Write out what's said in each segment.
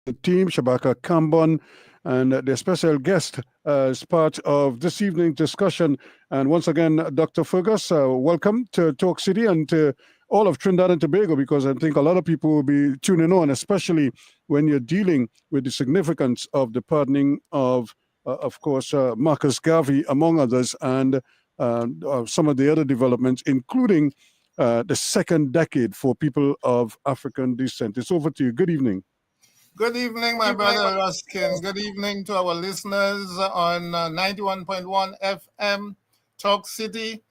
the team, Shabaka Kambon, and the special guest as part of this evening's discussion. And once again, Dr. Fergus, welcome to Talk City and to all of Trinidad and Tobago, because I think a lot of people will be tuning on, especially when you're dealing with the significance of the pardoning of course, Marcus Garvey, among others, and some of the other developments, including the second decade for people of African descent. It's over to you. Good evening. Good evening, my brother Ruskin. Good evening to our listeners on 91.1 FM, Talk City.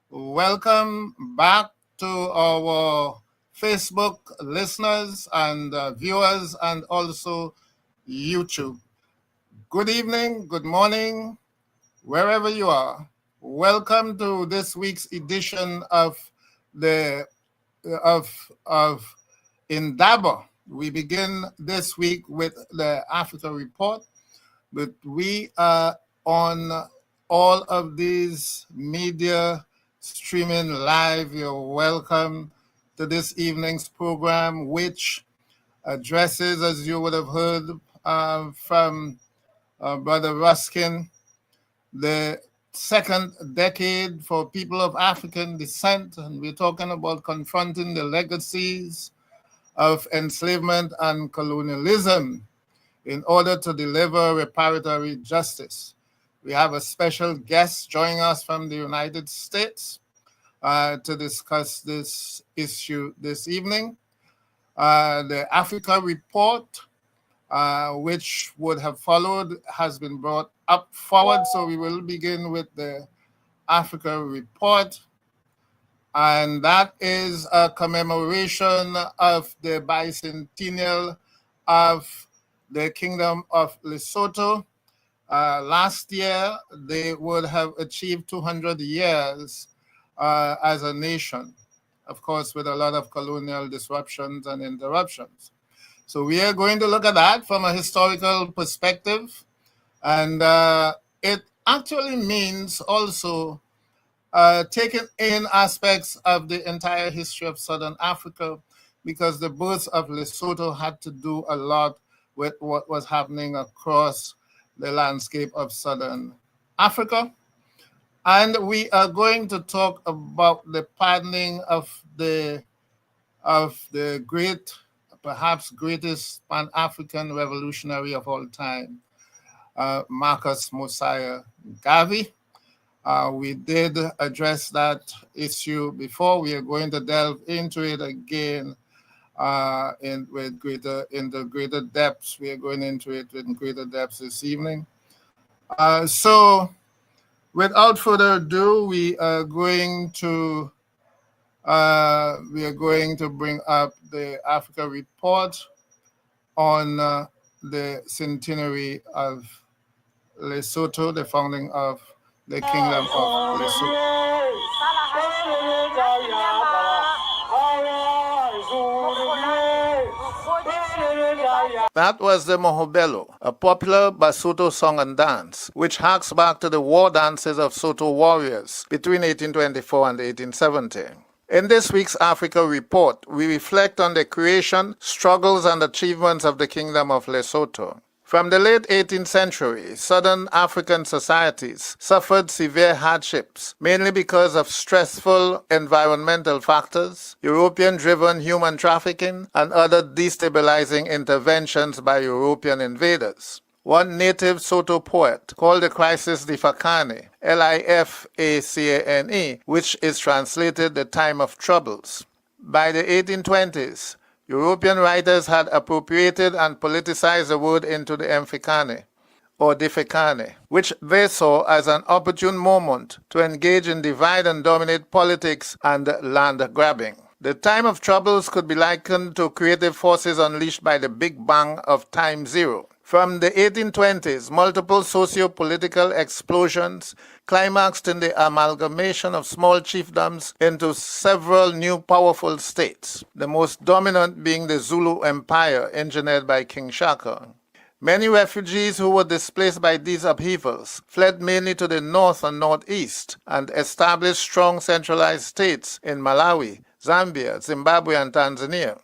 Welcome back to our Facebook listeners and viewers, and also YouTube. Good evening, good morning, wherever you are. Welcome to this week's edition of Indaba. We begin this week with the Africa Report, but we are on all of these media streaming live. You're welcome to this evening's program, which addresses, as you would have heard from Brother Ruskin, the second decade for people of African descent, and we're talking about confronting the legacies of enslavement and colonialism in order to deliver reparatory justice. We have a special guest joining us from the United States to discuss this issue this evening. The Africa Report, which would have followed, has been brought up forward, so we will begin with the Africa Report. And that is a commemoration of the bicentennial of the Kingdom of Lesotho. Last year, they would have achieved 200 years as a nation, of course, with a lot of colonial disruptions and interruptions. So we are going to look at that from a historical perspective. And it actually means also taking in aspects of the entire history of Southern Africa, because the birth of Lesotho had to do a lot with what was happening across the landscape of Southern Africa. And we are going to talk about the pardoning of the great, perhaps greatest Pan-African revolutionary of all time, Marcus Mosiah Garvey. We did address that issue before. We are going to delve into it again in the greater depths. We are going into it in greater depths this evening. So, without further ado, we are going to bring up the Africa Report on the centenary of Lesotho, the founding of the Kingdom of Lesotho. That was the Mohobelo, a popular Basotho song and dance, which harks back to the war dances of Soto warriors between 1824 and 1870. In this week's Africa Report, we reflect on the creation, struggles, and achievements of the Kingdom of Lesotho. From the late 18th century, Southern African societies suffered severe hardships, mainly because of stressful environmental factors, European-driven human trafficking, and other destabilizing interventions by European invaders. One native Soto poet called the crisis Lifakane, Lifacane, which is translated the time of troubles. By the 1820s, European writers had appropriated and politicized the word into the Mfikane, or Difekane, which they saw as an opportune moment to engage in divide and dominate politics and land grabbing. The time of troubles could be likened to creative forces unleashed by the Big Bang of Time Zero. From the 1820s, multiple socio-political explosions climaxed in the amalgamation of small chiefdoms into several new powerful states, the most dominant being the Zulu Empire, engineered by King Shaka. Many refugees who were displaced by these upheavals fled mainly to the north and northeast and established strong centralized states in Malawi, Zambia, Zimbabwe, and Tanzania.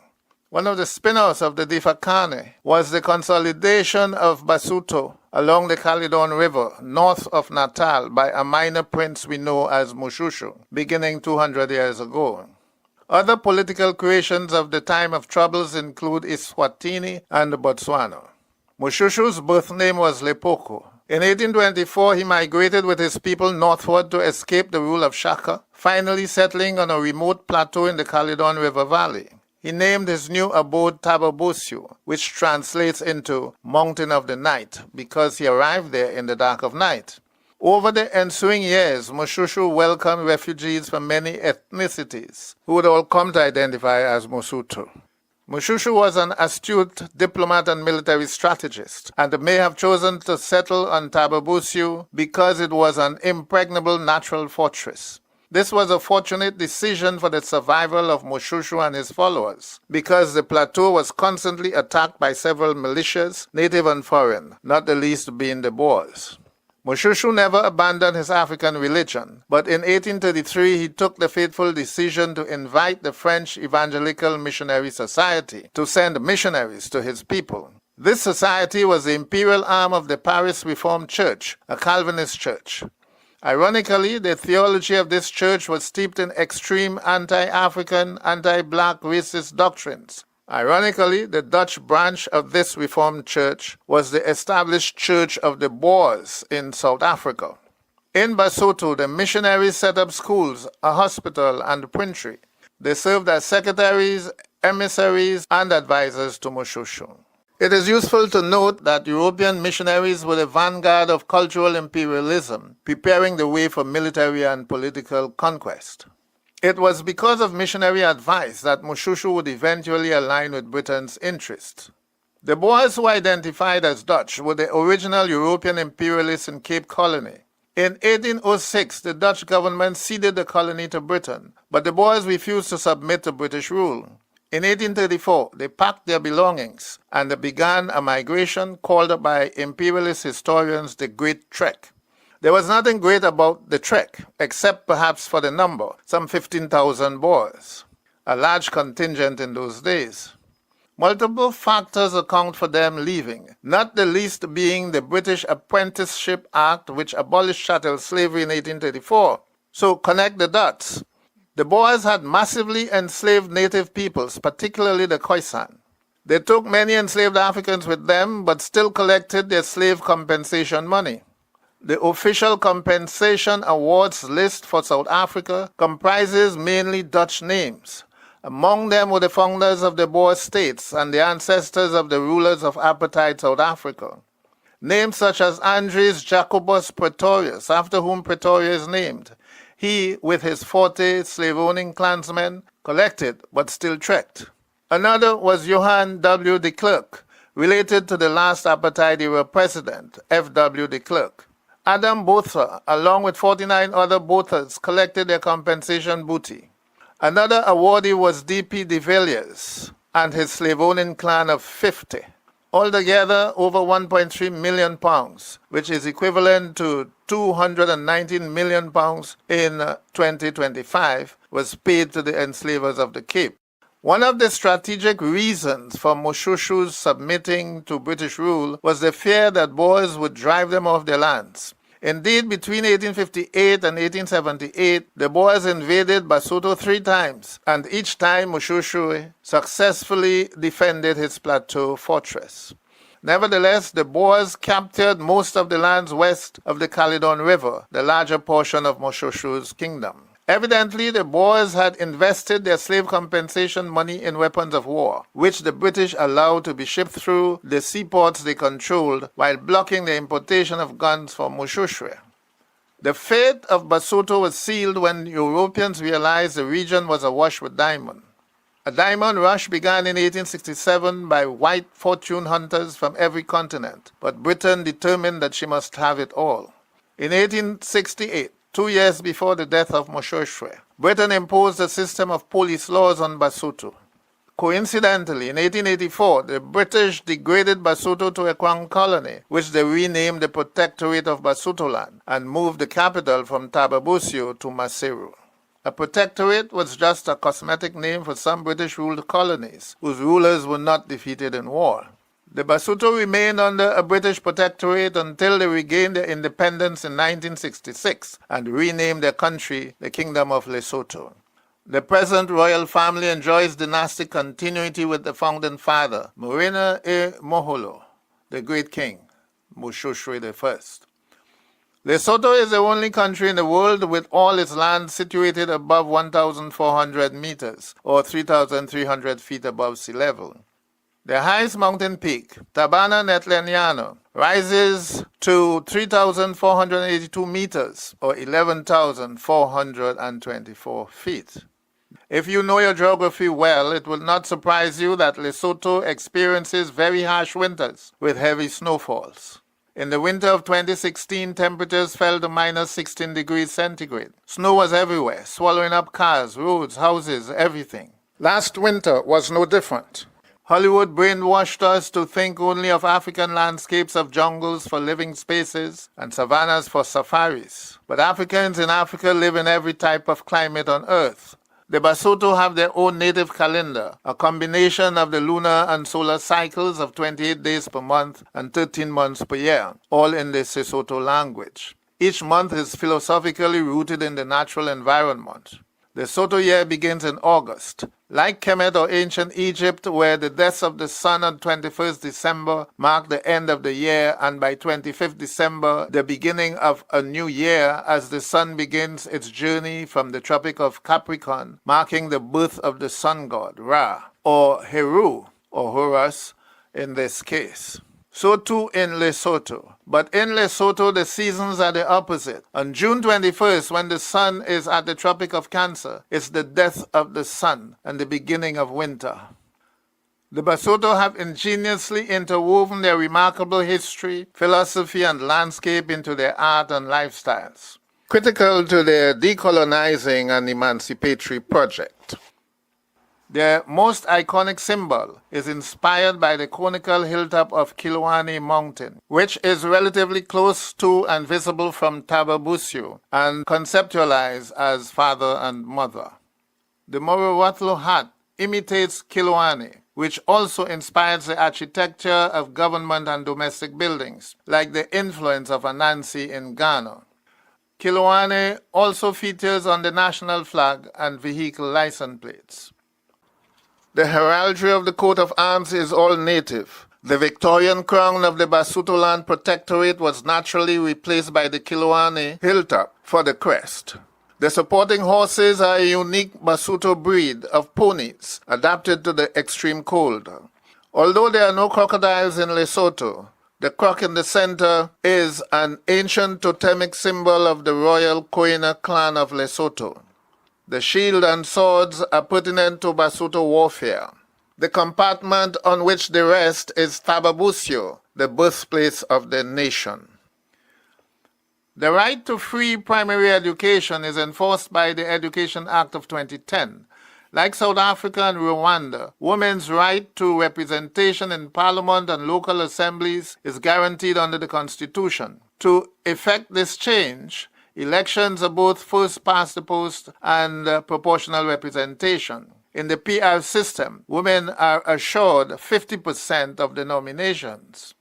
One of the spin-offs of the Difakane was the consolidation of Basuto along the Caledon River, north of Natal, by a minor prince we know as Moshushu, beginning 200 years ago. Other political creations of the time of troubles include Eswatini and Botswana. Moshushu's birth name was Lepoko. In 1824, he migrated with his people northward to escape the rule of Shaka, finally settling on a remote plateau in the Caledon River Valley. He named his new abode Tababusiu, which translates into Mountain of the Night, because he arrived there in the dark of night. Over the ensuing years, Moshushu welcomed refugees from many ethnicities, who would all come to identify as Mosuto. Moshushu was an astute diplomat and military strategist, and may have chosen to settle on Tababusiu because it was an impregnable natural fortress. This was a fortunate decision for the survival of Moshushu and his followers, because the plateau was constantly attacked by several militias, native and foreign, not the least being the Boers. Moshushu never abandoned his African religion, but in 1833 he took the fateful decision to invite the French Evangelical Missionary Society to send missionaries to his people. This society was the imperial arm of the Paris Reformed Church, a Calvinist church. Ironically, the theology of this church was steeped in extreme anti-African, anti-black racist doctrines. Ironically, the Dutch branch of this Reformed church was the established Church of the Boers in South Africa. In Basotho, the missionaries set up schools, a hospital, and a printery. They served as secretaries, emissaries, and advisors to Moshushu. It is useful to note that European missionaries were the vanguard of cultural imperialism, preparing the way for military and political conquest. It was because of missionary advice that Moshushu would eventually align with Britain's interests. The Boers who identified as Dutch were the original European imperialists in Cape Colony. In 1806, the Dutch government ceded the colony to Britain, but the Boers refused to submit to British rule. In 1834, they packed their belongings and began a migration called by imperialist historians the Great Trek. There was nothing great about the trek, except perhaps for the number, some 15,000 Boers, a large contingent in those days. Multiple factors account for them leaving, not the least being the British Apprenticeship Act, which abolished chattel slavery in 1834. So connect the dots. The Boers had massively enslaved native peoples, particularly the Khoisan. They took many enslaved Africans with them, but still collected their slave compensation money. The official compensation awards list for South Africa comprises mainly Dutch names. Among them were the founders of the Boer states and the ancestors of the rulers of apartheid South Africa. Names such as Andries Jacobus Pretorius, after whom Pretoria is named. He, with his 40 slave-owning clansmen, collected but still trekked. Another was Johann W. de Klerk, related to the last apartheid-era president, F.W. de Klerk. Adam Botha, along with 49 other Bothas, collected their compensation booty. Another awardee was D.P. de Villiers and his slave-owning clan of 50. Altogether, over 1.3 million pounds, which is equivalent to 219 million pounds in 2025, was paid to the enslavers of the Cape. One of the strategic reasons for Moshushu's submitting to British rule was the fear that Boers would drive them off their lands. Indeed, between 1858 and 1878, the Boers invaded Basotho 3 times, and each time Moshushu successfully defended his plateau fortress. Nevertheless, the Boers captured most of the lands west of the Caledon River, the larger portion of Moshushu's kingdom. Evidently, the Boers had invested their slave compensation money in weapons of war, which the British allowed to be shipped through the seaports they controlled while blocking the importation of guns from Moshushu. The fate of Basotho was sealed when Europeans realized the region was awash with diamond. A diamond rush began in 1867 by white fortune hunters from every continent, but Britain determined that she must have it all. In 1868, 2 years before the death of Moshushu, Britain imposed a system of police laws on Basotho. Coincidentally, in 1884, the British degraded Basotho to a crown colony, which they renamed the Protectorate of Basotholand, and moved the capital from Tababusiu to Maseru. A protectorate was just a cosmetic name for some British-ruled colonies, whose rulers were not defeated in war. The Basotho remained under a British protectorate until they regained their independence in 1966 and renamed their country the Kingdom of Lesotho. The present royal family enjoys dynastic continuity with the founding father, Morena e Moholo, the great king, Moshoeshoe I. Lesotho is the only country in the world with all its land situated above 1,400 meters, or 3,300 feet above sea level. The highest mountain peak, Tabana Netlanyano, rises to 3,482 meters, or 11,424 feet. If you know your geography well, it will not surprise you that Lesotho experiences very harsh winters with heavy snowfalls. In the winter of 2016, temperatures fell to minus 16 degrees centigrade. Snow was everywhere, swallowing up cars, roads, houses, everything. Last winter was no different. Hollywood brainwashed us to think only of African landscapes of jungles for living spaces and savannas for safaris. But Africans in Africa live in every type of climate on Earth. The Basotho have their own native calendar, a combination of the lunar and solar cycles of 28 days per month and 13 months per year, all in the Sesotho language. Each month is philosophically rooted in the natural environment. The Soto year begins in August. Like Kemet or ancient Egypt, where the deaths of the sun on 21st December mark the end of the year, and by 25th December, the beginning of a new year, as the sun begins its journey from the Tropic of Capricorn, marking the birth of the sun god, Ra, or Heru, or Horus in this case. So too in Lesotho. But in Lesotho, the seasons are the opposite. On June 21st, when the sun is at the Tropic of Cancer, it's the death of the sun and the beginning of winter. The Basotho have ingeniously interwoven their remarkable history, philosophy, and landscape into their art and lifestyles, critical to their decolonizing and emancipatory project. Their most iconic symbol is inspired by the conical hilltop of Kiloane Mountain, which is relatively close to and visible from Tababusio and conceptualized as father and mother. The Morowatlo hat imitates Kiloane, which also inspires the architecture of government and domestic buildings, like the influence of Anansi in Ghana. Kiloane also features on the national flag and vehicle license plates. The heraldry of the coat of arms is all native. The Victorian crown of the Basotho Land Protectorate was naturally replaced by the Kiloane hilltop for the crest. The supporting horses are a unique Basotho breed of ponies adapted to the extreme cold. Although there are no crocodiles in Lesotho, the croc in the center is an ancient totemic symbol of the royal Koina clan of Lesotho. The shield and swords are pertinent to Basotho warfare. The compartment on which they rest is Tababusio, the birthplace of the nation. The right to free primary education is enforced by the Education Act of 2010. Like South Africa and Rwanda, women's right to representation in parliament and local assemblies is guaranteed under the Constitution. To effect this change, elections are both first past the post and proportional representation. In the PR system, women are assured 50% of the nominations.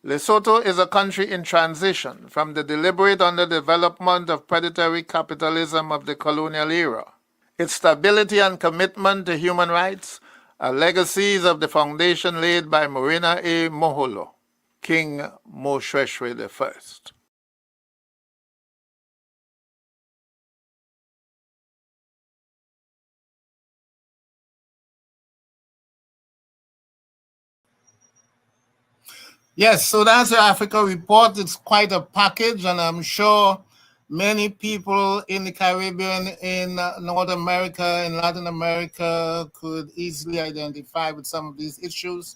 Lesotho is a country in transition from the deliberate underdevelopment of predatory capitalism of the colonial era. Its stability and commitment to human rights are legacies of the foundation laid by Morena e Moholo, King Moshoeshoe I. Yes, so that's the Africa report. It's quite a package, and I'm sure many people in the Caribbean, in North America, in Latin America could easily identify with some of these issues.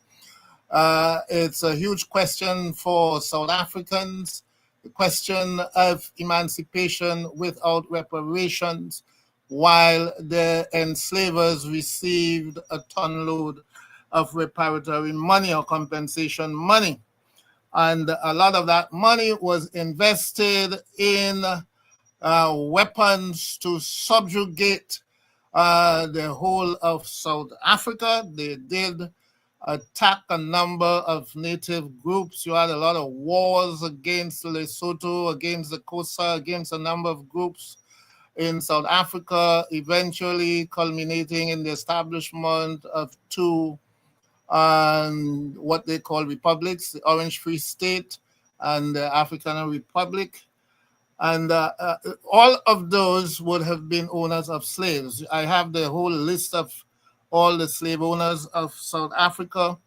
It's a huge question for South Africans, the question of emancipation without reparations, while the enslavers received a ton load of reparatory money or compensation money. And a lot of that money was invested in weapons to subjugate the whole of South Africa. They did attack a number of native groups. You had a lot of wars against Lesotho, against the Xhosa, against a number of groups in South Africa, eventually culminating in the establishment of two what they call republics, the Orange Free State and the African Republic. And all of those would have been owners of slaves. I have the whole list of all the slave owners of South Africa.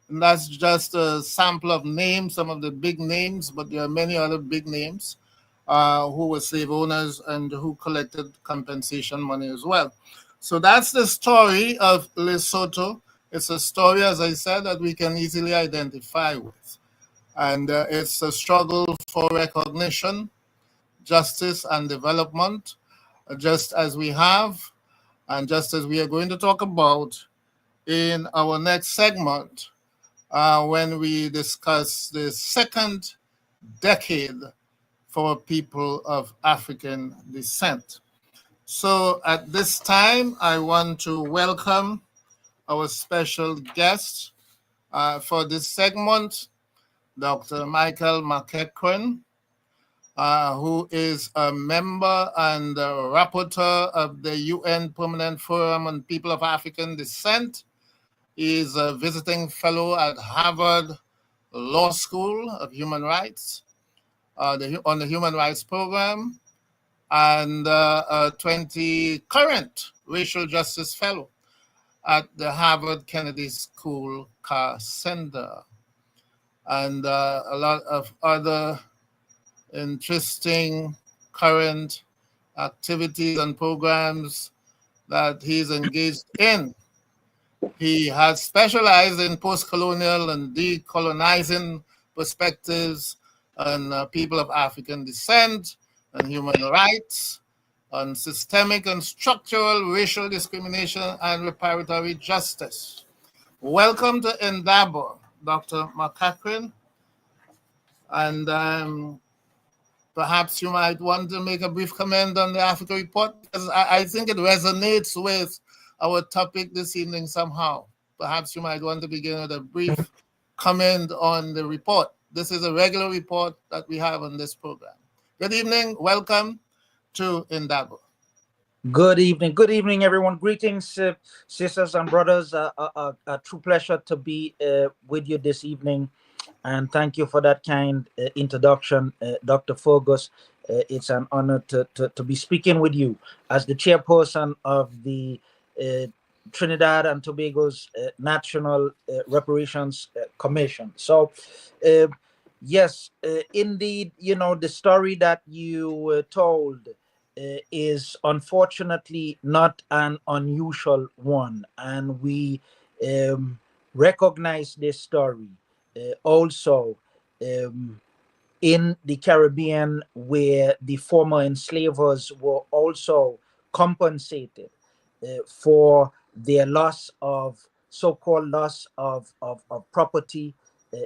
And that's just a sample of names, some of the big names, but there are many other big names who were slave owners and who collected compensation money as well. So that's the story of Lesotho. It's a story, as I said, that we can easily identify with. And it's a struggle for recognition, justice, and development, just as we have, and just as we are going to talk about in our next segment when we discuss the second decade for people of African descent. So at this time, I want to welcome our special guest for this segment, Dr. Michael McEachrance, who is a member and a rapporteur of the UN Permanent Forum on People of African Descent. He is a visiting fellow at Harvard Law School of Human Rights on the Human Rights Program, and a current racial justice fellow at the Harvard Kennedy School Carr Center, and a lot of other interesting current activities and programs that he's engaged in. He has specialized in post-colonial and decolonizing perspectives on people of African descent, on human rights, on systemic and structural racial discrimination and reparatory justice. Welcome to Indaba, Dr. McEachrance. And perhaps you might want to make a brief comment on the Africa report, because I think it resonates with our topic this evening somehow. Perhaps you might want to begin with a brief comment on the report. This is a regular report that we have on this program. Good evening. Welcome to Indaba. Good evening, everyone. Greetings, sisters and brothers. A true pleasure to be with you this evening, and thank you for that kind introduction, Dr. Fergus. It's an honor to be speaking with you as the chairperson of the Trinidad and Tobago's National Reparations Commission. So, yes, indeed, the story that you told is unfortunately not an unusual one, and we recognize this story also in the Caribbean, where the former enslavers were also compensated for their so-called loss of property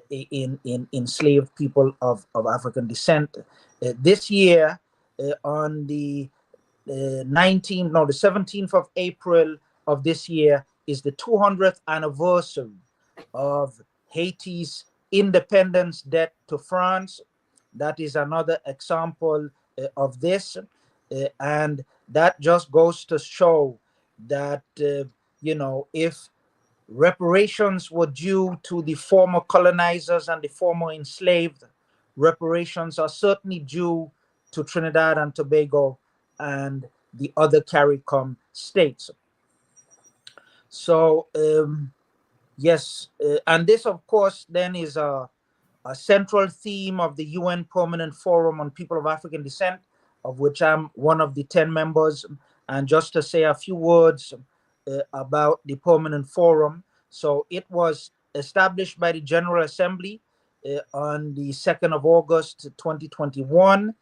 in enslaved people of African descent. This year, on the 17th of April of this year, is the 200th anniversary of Haiti's independence debt to France. That is another example of this, and that just goes to show that if reparations were due to the former colonizers and the former enslaved, reparations are certainly due to Trinidad and Tobago and the other CARICOM states. So yes, and this of course then is a central theme of the UN Permanent Forum on People of African Descent, of which I'm one of the 10 members. And just to say a few words about the Permanent Forum. So it was established by the General Assembly on the 2nd of August 2021,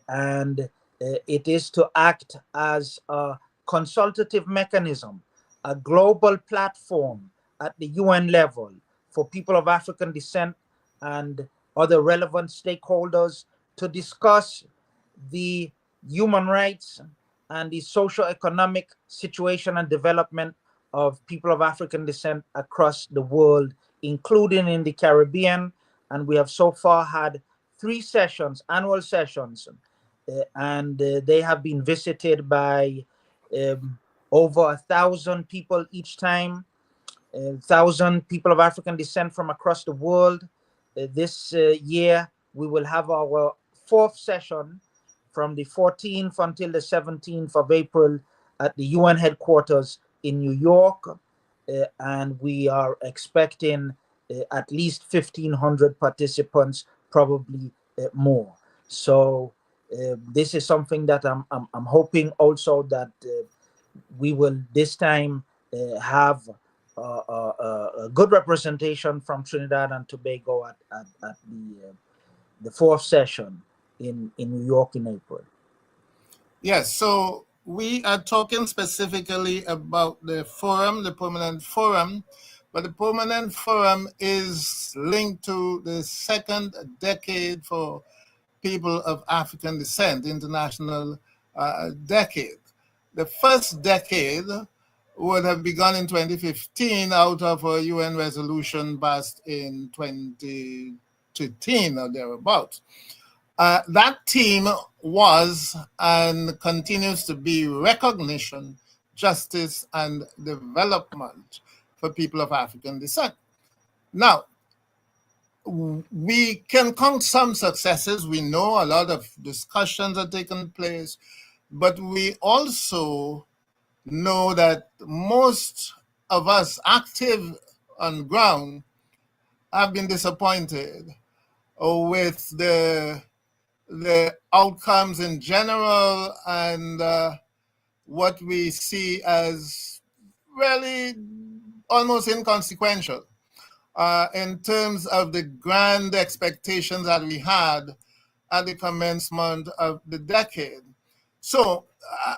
and it is to act as a consultative mechanism, a global platform at the UN level for people of African descent and other relevant stakeholders to discuss the human rights and the socio-economic situation and development of people of African descent across the world, including in the Caribbean. And we have so far had 3 sessions, annual sessions, and they have been visited by over 1,000 people each time, 1,000 people of African descent from across the world. This year, we will have our 4th session from the 14th until the 17th of April at the UN headquarters in New York. And we are expecting at least 1,500 participants, probably more. So this is something that I'm hoping also that we will this time have a good representation from Trinidad and Tobago at the 4th session in New York in April. Yes, so we are talking specifically about the forum, the permanent forum, but the permanent forum is linked to the 2nd decade for people of African descent, international decade. The first decade would have begun in 2015 out of a UN resolution passed in 2013 or thereabouts. That theme was and continues to be recognition, justice, and development for people of African descent. Now, we can count some successes. We know a lot of discussions are taking place, but we also know that most of us active on ground have been disappointed with the outcomes in general and what we see as really almost inconsequential in terms of the grand expectations that we had at the commencement of the decade. So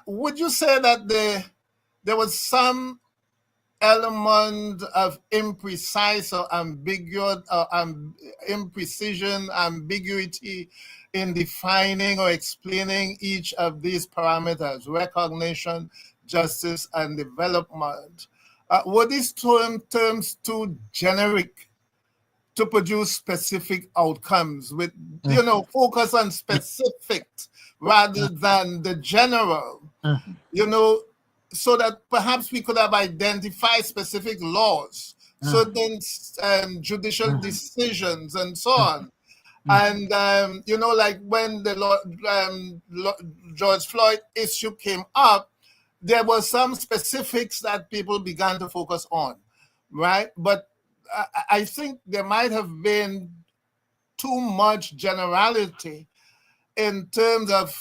would you say that there was some element of imprecise or ambiguous imprecision, ambiguity in defining or explaining each of these parameters, recognition, justice, and development? Were these terms too generic to produce specific outcomes with, focus on specifics rather than the general, so that perhaps we could have identified specific laws, certain judicial decisions and so on. And, like when the George Floyd issue came up, there were some specifics that people began to focus on, right? But I think there might have been too much generality in terms of,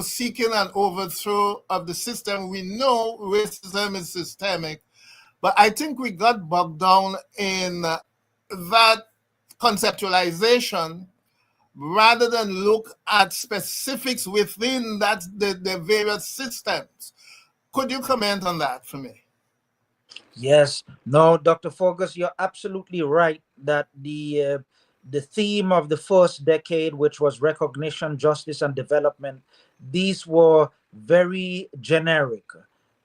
seeking an overthrow of the system. We know racism is systemic, but I think we got bogged down in that conceptualization rather than look at specifics within the various systems. Could you comment on that for me? Yes. No, Dr. Fergus, you're absolutely right that the theme of the first decade, which was recognition, justice, and development, these were very generic.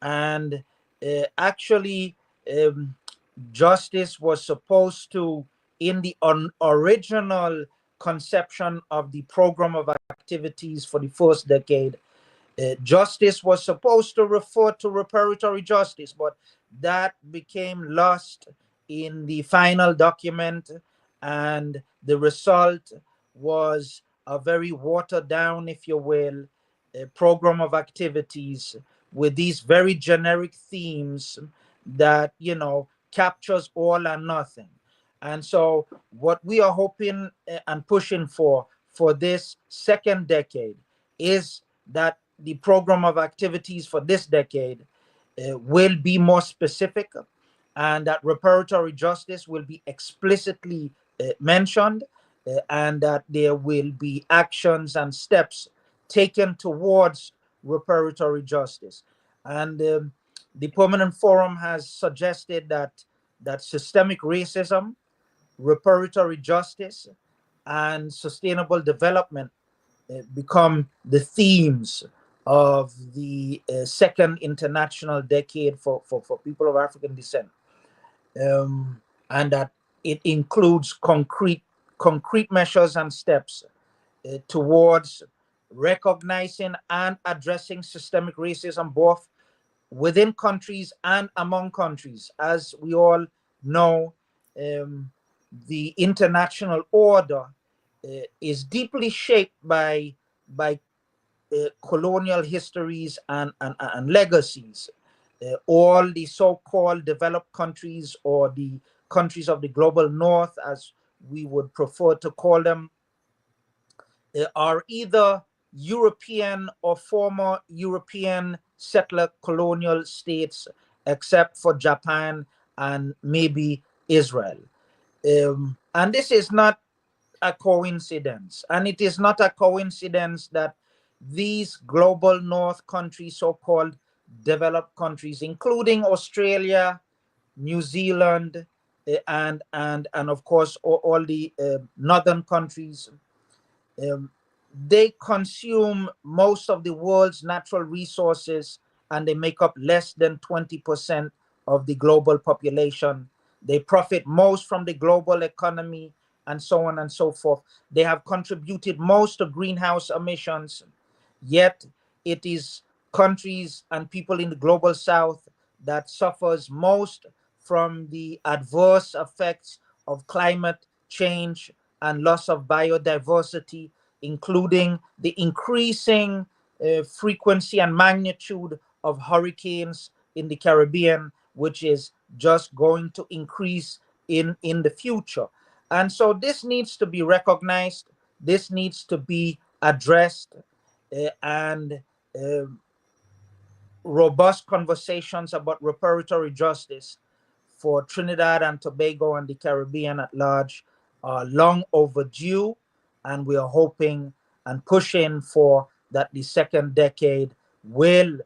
And actually, justice was supposed to, in the original conception of the program of activities for the first decade, justice was supposed to refer to reparatory justice, but that became lost in the final document, and the result was a very watered down, if you will, program of activities with these very generic themes that, captures all and nothing. And so what we are hoping and pushing for this second decade is that the program of activities for this decade will be more specific, and that reparatory justice will be explicitly mentioned, and that there will be actions and steps taken towards reparatory justice. And the Permanent Forum has suggested that systemic racism, reparatory justice, and sustainable development become the themes of the second international decade for people of African descent, and that it includes concrete measures and steps towards recognizing and addressing systemic racism both within countries and among countries. As we all know, the international order is deeply shaped by colonial histories and legacies. All the so-called developed countries, or the countries of the global north, as we would prefer to call them, are either European or former European settler colonial states, except for Japan and maybe Israel. And this is not a coincidence. And it is not a coincidence that these global north countries, so-called developed countries, including Australia, New Zealand, and of course all the northern countries, they consume most of the world's natural resources, and they make up less than 20% of the global population. They profit most from the global economy, and so on and so forth. They have contributed most to greenhouse emissions, yet it is countries and people in the global south that suffers most from the adverse effects of climate change and loss of biodiversity, including the increasing frequency and magnitude of hurricanes in the Caribbean, which is just going to increase in the future. And so this needs to be recognized, this needs to be addressed, and robust conversations about reparatory justice for Trinidad and Tobago and the Caribbean at large are long overdue, and we are hoping and pushing for that the second decade will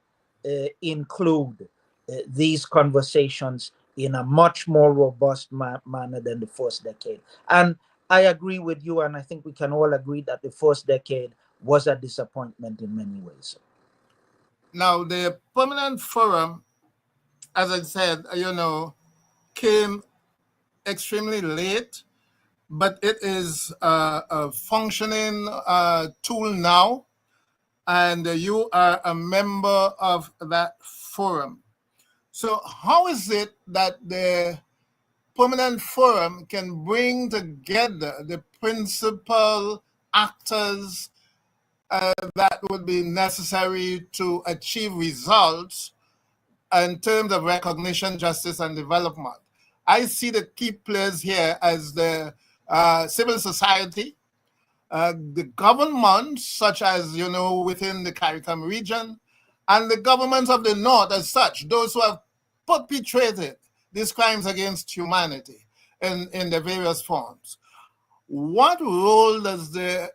include these conversations in a much more robust manner than the first decade. And I agree with you, and I think we can all agree that the first decade was a disappointment in many ways. Now, the Permanent Forum, as I said, came extremely late, but it is a functioning tool now, and you are a member of that forum. So how is it that the Permanent Forum can bring together the principal actors that would be necessary to achieve results in terms of recognition, justice, and development? I see the key players here as the civil society, the governments, such as, within the CARICOM region, and the governments of the North as such, those who have perpetrated these crimes against humanity in the various forms. What role does the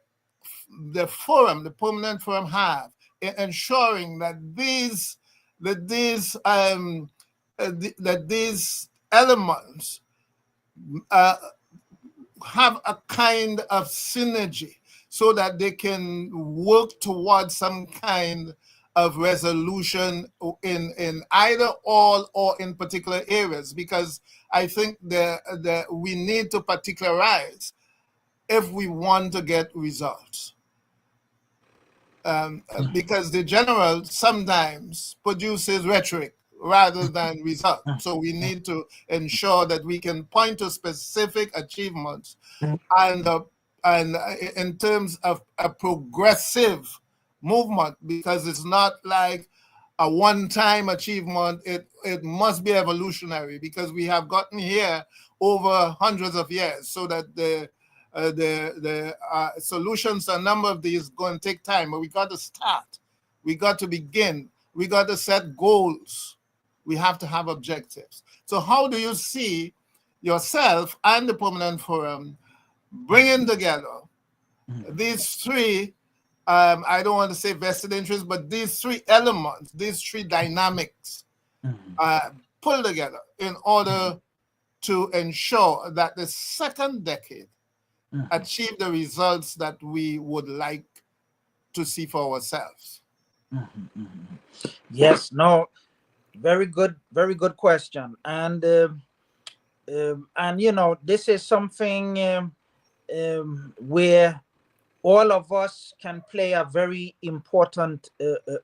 forum, the Permanent Forum, have in ensuring that these elements have a kind of synergy so that they can work towards some kind of resolution in either all or in particular areas? Because I think we need to particularize if we want to get results. Because the general sometimes produces rhetoric rather than results. So we need to ensure that we can point to specific achievements, and in terms of a progressive movement, because it's not like a one-time achievement. It must be evolutionary, because we have gotten here over hundreds of years, so that the solutions to a number of these going to take time. But we got to start. We got to begin. We got to set goals. We have to have objectives. So how do you see yourself and the Permanent Forum bringing together these three, I don't want to say vested interests, but these three elements, these three dynamics, pull together in order to ensure that the second decade achieve the results that we would like to see for ourselves? Yes, no, very good question. And you know, this is something where all of us can play a very important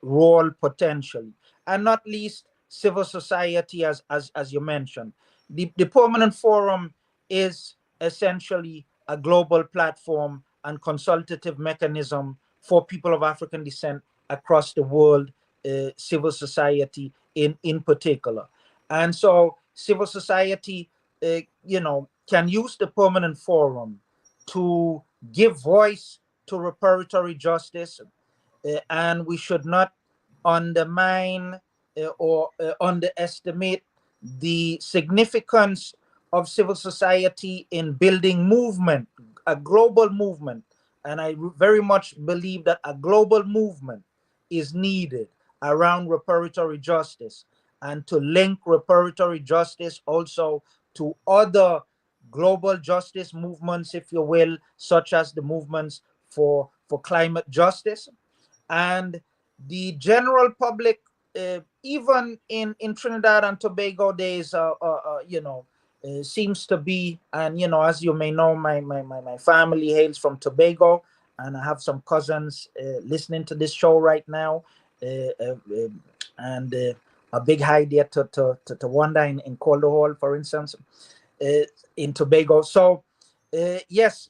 role potentially, and not least civil society, as you mentioned. The Permanent Forum is essentially a global platform and consultative mechanism for people of African descent across the world, civil society in particular. And so civil society, you know, can use the Permanent Forum to give voice to reparatory justice, and we should not undermine or underestimate the significance of civil society in building movement, a global movement. And I very much believe that a global movement is needed around reparatory justice, and to link reparatory justice also to other global justice movements, if you will, such as the movements for climate justice. And the general public, even in Trinidad and Tobago, days, you know, seems to be, and you know, as you may know, my family hails from Tobago, and I have some cousins listening to this show right now, and a big hi there to Wanda in Calder Hall, for instance, in Tobago. So yes,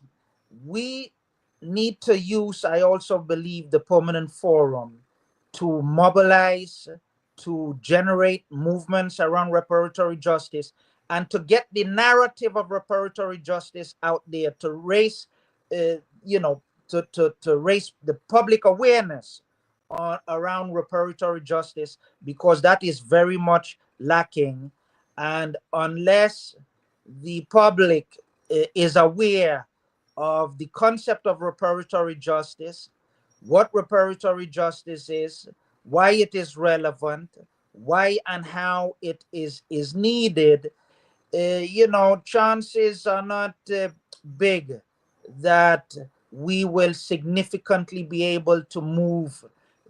we need to use, I also believe, the Permanent Forum to mobilize, to generate movements around reparatory justice, and to get the narrative of reparatory justice out there, to raise, you know, to raise the public awareness around reparatory justice, because that is very much lacking. And unless the public is aware of the concept of reparatory justice, what reparatory justice is, why it is relevant, why and how it is needed, you know, chances are not big that we will significantly be able to move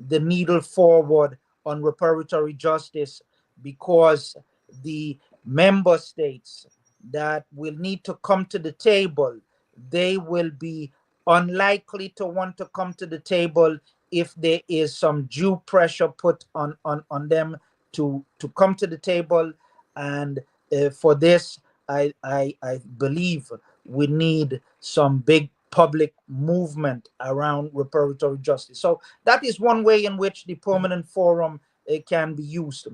the needle forward on reparatory justice, because the member states that will need to come to the table, they will be unlikely to want to come to the table if there is some due pressure put on them to come to the table. And for this, I believe we need some big public movement around reparatory justice. So that is one way in which the Permanent Forum can be used.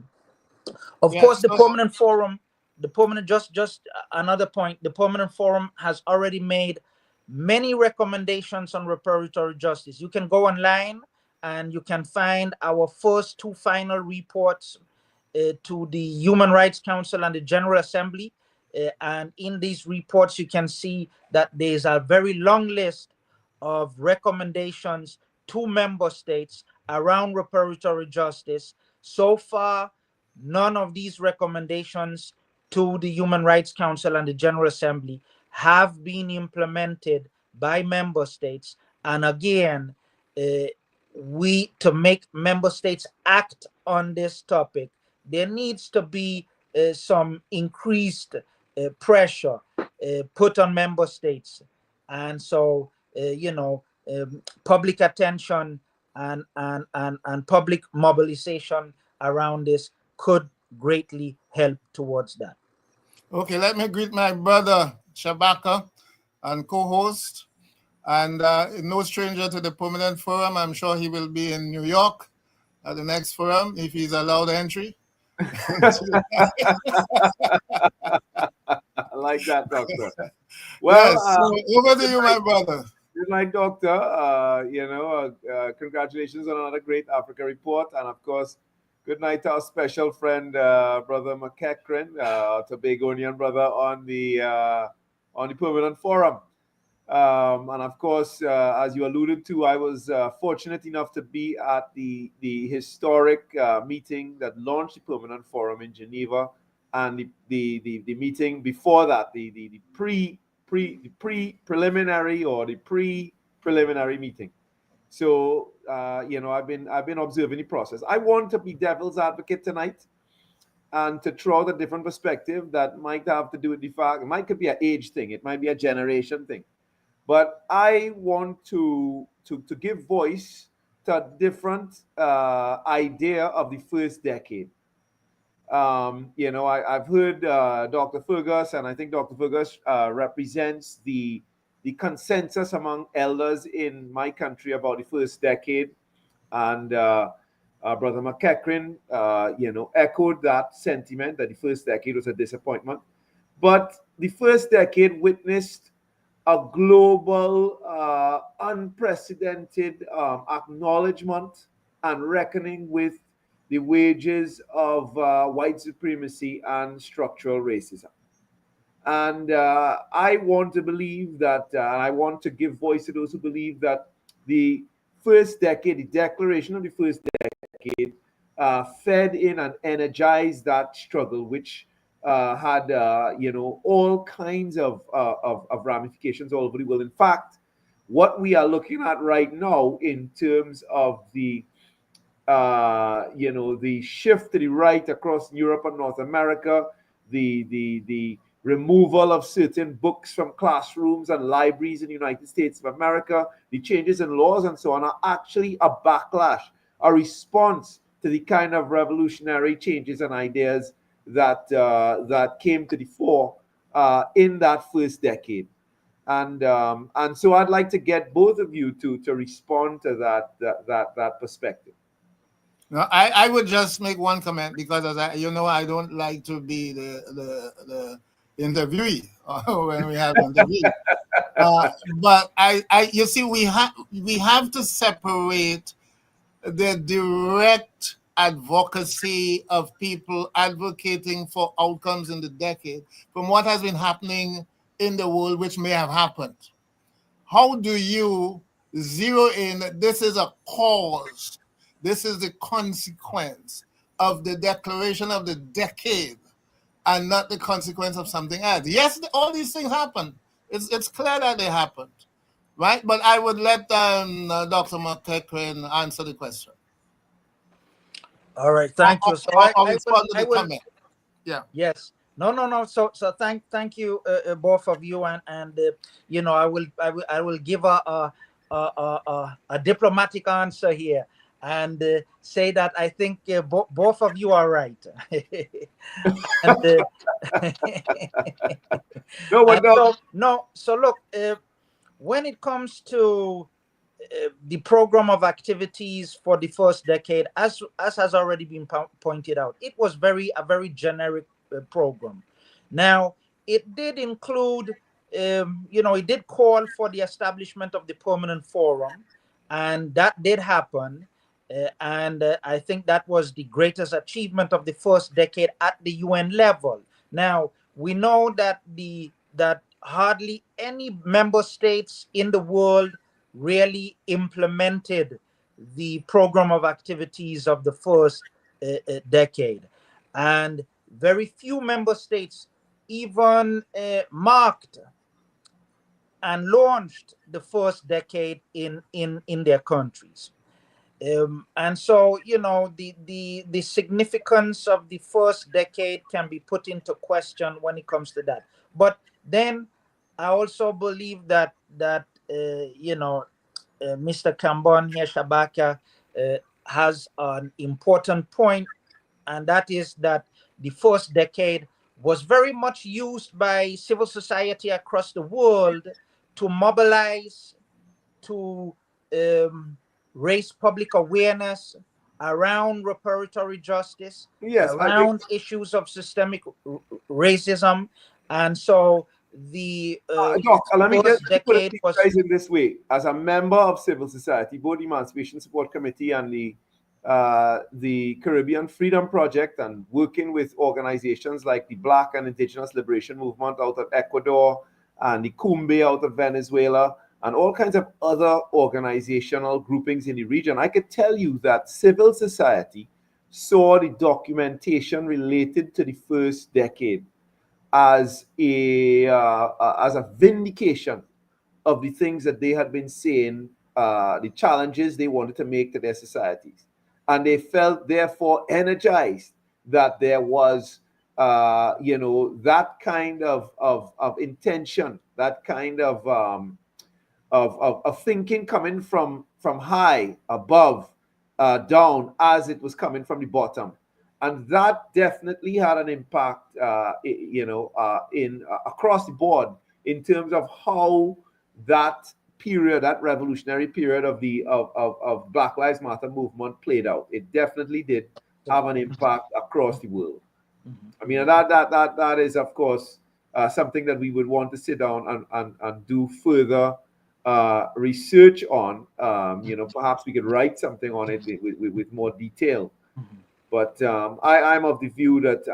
Of course, the Permanent Forum, just another point, the Permanent Forum has already made many recommendations on reparatory justice. You can go online and you can find our first two final reports to the Human Rights Council and the General Assembly. And in these reports, you can see that there's a very long list of recommendations to member states around reparatory justice. So far, none of these recommendations to the Human Rights Council and the General Assembly have been implemented by member states. And again, to make member states act on this topic, there needs to be some increased pressure put on member states. And so, you know, public attention and public mobilization around this could greatly help towards that. Okay, let me greet my brother Shabaka and co-host, and no stranger to the Permanent Forum. I'm sure he will be in New York at the next forum if he's allowed entry. I like that, Doctor. Well, yes, so over to you, my brother. Good night, Doctor. You know, congratulations on another great Africa report, and of course, good night to our special friend, Brother McEachrance, Tobagonian brother on the Permanent Forum. And of course, as you alluded to, I was fortunate enough to be at the historic meeting that launched the Permanent Forum in Geneva, and the meeting before that, the pre-preliminary meeting. So I've been observing the process. I want to be devil's advocate tonight and to throw out a different perspective that might have to do with the fact it might could be an age thing, it might be a generation thing. But I want to give voice to a different idea of the first decade. I've heard Dr. Fergus, and I think Dr. Fergus represents the consensus among elders in my country about the first decade. And Brother McEachrance, echoed that sentiment that the first decade was a disappointment. But the first decade witnessed a global, unprecedented acknowledgement and reckoning with the wages of white supremacy and structural racism. And I want to believe that, and I want to give voice to those who believe that the first decade, the declaration of the first decade, fed in and energized that struggle, which had all kinds of ramifications all over the world. In fact, what we are looking at right now in terms of the shift to the right across Europe and North America, the removal of certain books from classrooms and libraries in the United States of America, the changes in laws and so on are actually a backlash, a response to the kind of revolutionary changes and ideas that came to the fore in that first decade. And so I'd like to get both of you to respond to that perspective. No, I would just make one comment because, as I don't like to be the interviewee when we have interviews. But you see, we have to separate the direct advocacy of people advocating for outcomes in the decade from what has been happening in the world, which may have happened. How do you zero in? This is a cause. This is the consequence of the declaration of the decade and not the consequence of something else. Yes, all these things happen. It's clear that they happened, right? But I would let Dr. McEachrance answer the question. All right, thank you. So I will. Yeah. Yes. No. So thank you, both of you, and I will give a diplomatic answer here and say that I think both of you are right. So look, when it comes to the program of activities for the first decade, as has already been pointed out, it was a very generic program. Now, it did include, it did call for the establishment of the permanent forum, and that did happen. And I think that was the greatest achievement of the first decade at the UN level. Now, we know that that hardly any member states in the world really implemented the program of activities of the first decade. And very few member states even marked and launched the first decade in their countries. And so, the significance of the first decade can be put into question when it comes to that. But then I also believe that Mr. Kambon here, Shabaka, has an important point, and that is that the first decade was very much used by civil society across the world to mobilize, to raise public awareness around reparatory justice, around issues of systemic racism. And so the let me first decade was in this way. As a member of civil society, both the Emancipation Support Committee and the Caribbean Freedom Project, and working with organizations like the Black and Indigenous Liberation Movement out of Ecuador and the Cumbe out of Venezuela, and all kinds of other organizational groupings in the region, I could tell you that civil society saw the documentation related to the first decade as a vindication of the things that they had been saying the challenges they wanted to make to their societies. And they felt, therefore, energized that there was, that kind of intention, that kind of thinking coming from high, above, down, as it was coming from the bottom. And that definitely had an impact, in across the board in terms of how that period, that revolutionary period of the of Black Lives Matter movement played out. It definitely did have an impact across the world. I mean, that is, of course, something that we would want to sit down and do further research on. Perhaps we could write something on it with more detail. But I'm of the view that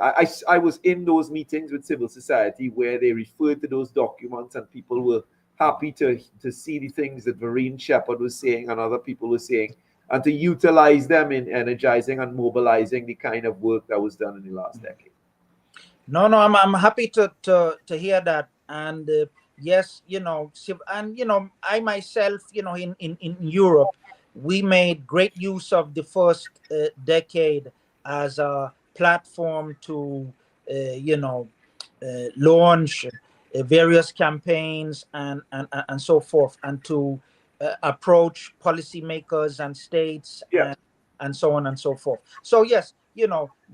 I was in those meetings with civil society where they referred to those documents, and people were happy to see the things that Vereen Shepherd was saying and other people were saying, and to utilize them in energizing and mobilizing the kind of work that was done in the last decade. No, I'm happy to hear that. And yes, and I myself, in Europe, we made great use of the first decade as a platform to launch various campaigns and so forth, and to approach policymakers and states, and so on and so forth. So yes,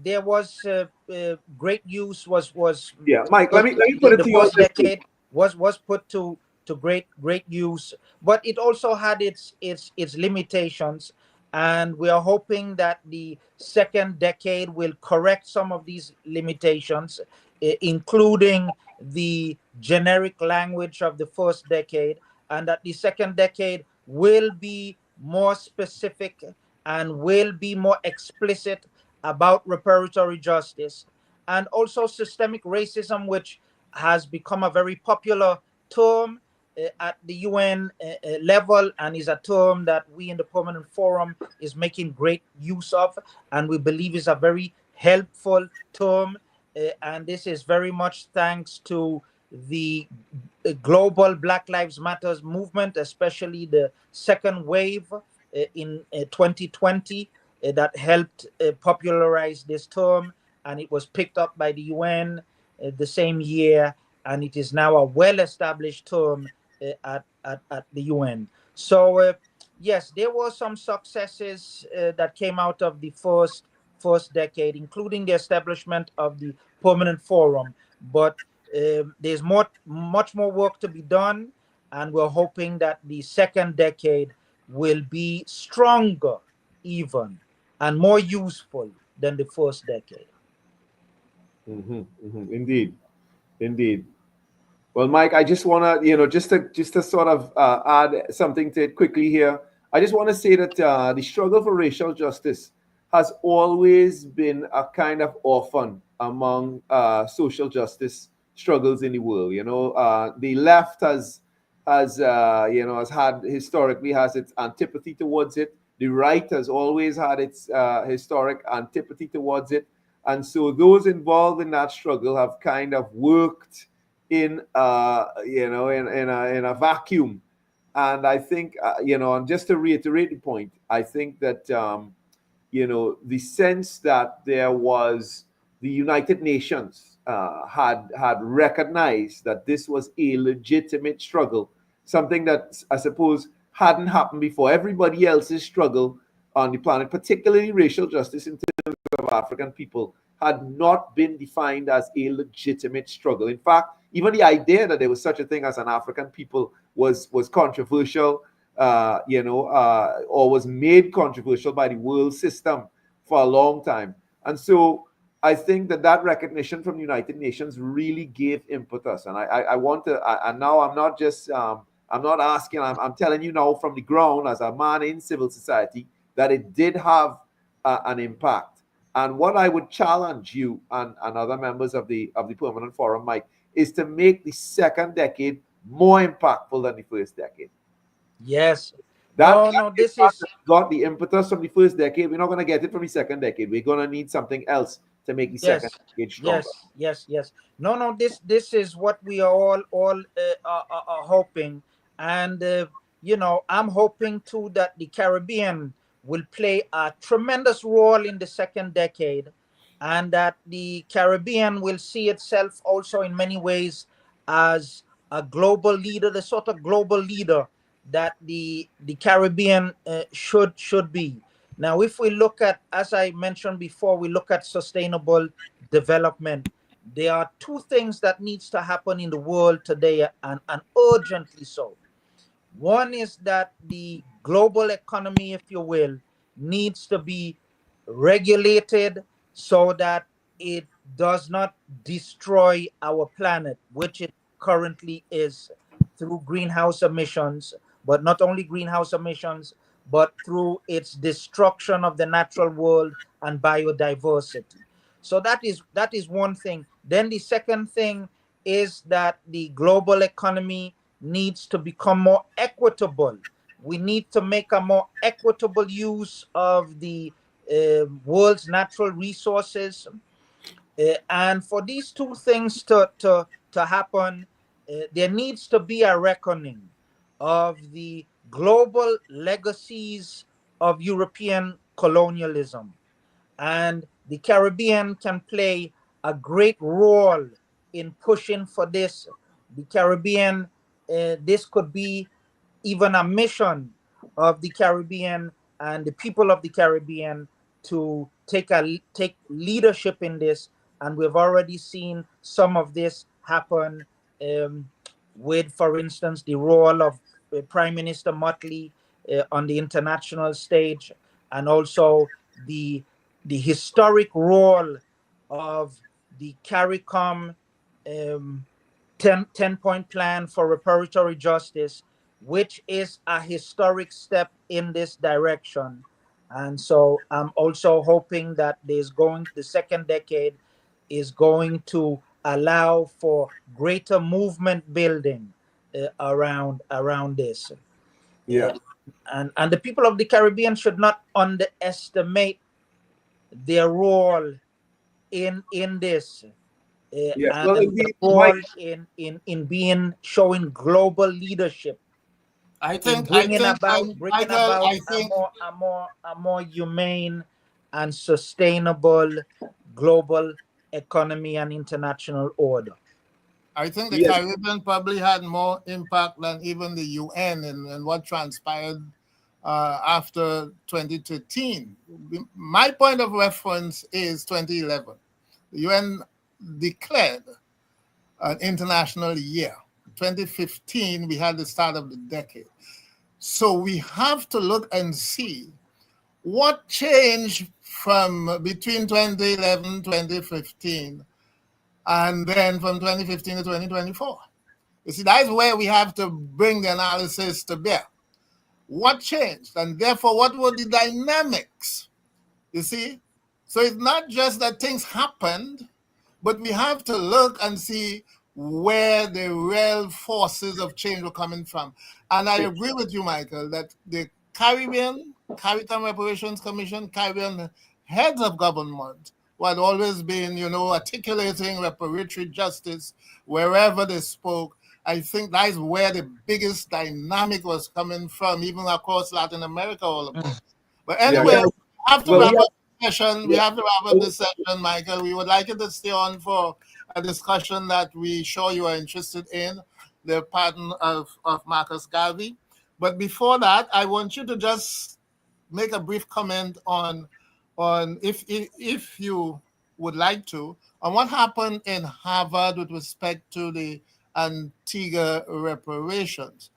there was great use was Mike, let me put it to you. First decade was put to great use, but it also had its limitations, and we are hoping that the second decade will correct some of these limitations, including the generic language of the first decade, and that the second decade will be more specific and will be more explicit about reparatory justice, and also systemic racism, which has become a very popular term at the UN level, and is a term that we in the Permanent Forum is making great use of, and we believe is a very helpful term. And this is very much thanks to the global Black Lives Matter movement, especially the second wave in 2020, that helped popularize this term, and it was picked up by the UN the same year, and it is now a well-established term at the UN. So yes, there were some successes that came out of the first decade, including the establishment of the Permanent Forum, but there's much more work to be done, and we're hoping that the second decade will be stronger even and more useful than the first decade. Indeed. Well, Mike, I just want to, just to sort of add something to it quickly here. I just want to say that the struggle for racial justice has always been a kind of orphan among social justice struggles in the world. The left has had historically has its antipathy towards it. The right has always had its historic antipathy towards it, and so those involved in that struggle have kind of worked in a vacuum. And I think and just to reiterate the point, I think that the sense that there was the United Nations had recognized that this was a legitimate struggle, something that I suppose hadn't happened before. Everybody else's struggle on the planet, particularly racial justice in terms of African people, had not been defined as a legitimate struggle. In fact, even the idea that there was such a thing as an African people was controversial, or was made controversial by the world system for a long time. And so I think that recognition from the United Nations really gave impetus. And I want to, and now I'm not just, I'm not asking, I'm telling you now from the ground as a man in civil society that it did have an impact. And what I would challenge you and other members of the Permanent Forum, Mike, is to make the second decade more impactful than the first decade. Yes. This is got the impetus from the first decade. We're not going to get it from the second decade. We're going to need something else to make the second decade stronger. Yes. No. This is what we are all hoping, and I'm hoping too that the Caribbean will play a tremendous role in the second decade, and that the Caribbean will see itself also in many ways as a global leader, the sort of global leader that the Caribbean should be. Now, if we look at, as I mentioned before, we look at sustainable development. There are two things that needs to happen in the world today, and urgently so. One is that the global economy, if you will, needs to be regulated so that it does not destroy our planet, which it currently is through greenhouse emissions, but not only greenhouse emissions, but through its destruction of the natural world and biodiversity. So that is one thing. Then the second thing is that the global economy needs to become more equitable. We need to make a more equitable use of the world's natural resources. And for these two things to happen, there needs to be a reckoning of the global legacies of European colonialism. And the Caribbean can play a great role in pushing for this. The Caribbean, this could be even a mission of the Caribbean and the people of the Caribbean to take leadership in this. And we've already seen some of this happen, with, for instance, the role of Prime Minister Motley on the international stage, and also the historic role of the CARICOM 10-point plan for reparatory justice, which is a historic step in this direction. And so I'm also hoping that the second decade is going to allow for greater movement building around this. Yeah. And the people of the Caribbean should not underestimate their role in this. Yes. And Well, the indeed, role Mike. in showing global leadership I in think, bringing about Michael, I a think, more humane and sustainable global economy and international order. the Yes. Caribbean probably had more impact than even the UN and what transpired after 2013. My point of reference is 2011. The UN declared an international year. 2015, we had the start of the decade. So we have to look and see what changed from between 2011, 2015, and then from 2015 to 2024. You see, that's where we have to bring the analysis to bear. What changed? And therefore, what were the dynamics? You see? So it's not just that things happened, but we have to look and see where the real forces of change were coming from. And I agree with you, Michael, that the Caribbean Reparations Commission, Caribbean heads of government who had always been, articulating reparatory justice wherever they spoke. I think that's where the biggest dynamic was coming from, even across Latin America, all about. But anyway, we have to wrap up the session. We have to wrap up this session, Michael. We would like you to stay on for a discussion that we sure you are interested in, the pardon of Marcus Garvey. But before that, I want you to just make a brief comment on if you would like to, on what happened in Harvard with respect to the Antigua reparations.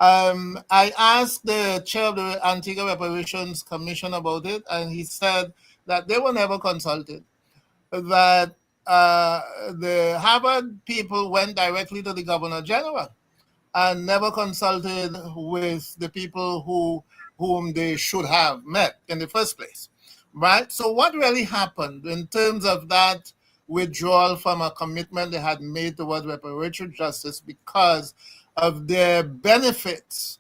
I asked the chair of the Antigua Reparations Commission about it, and he said that they were never consulted, that the Harvard people went directly to the Governor General and never consulted with the people whom they should have met in the first place, right? So what really happened in terms of that withdrawal from a commitment they had made towards reparatory justice because of their benefits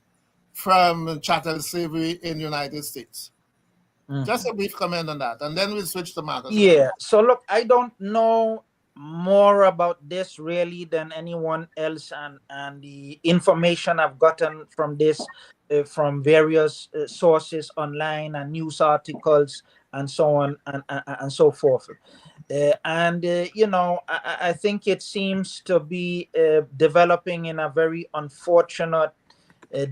from chattel slavery in the United States? Just a brief comment on that, and then we'll switch to Marcus. Yeah. So look, I don't know more about this really than anyone else, and the information I've gotten from this from various sources online and news articles and so on and so forth. I think it seems to be developing in a very unfortunate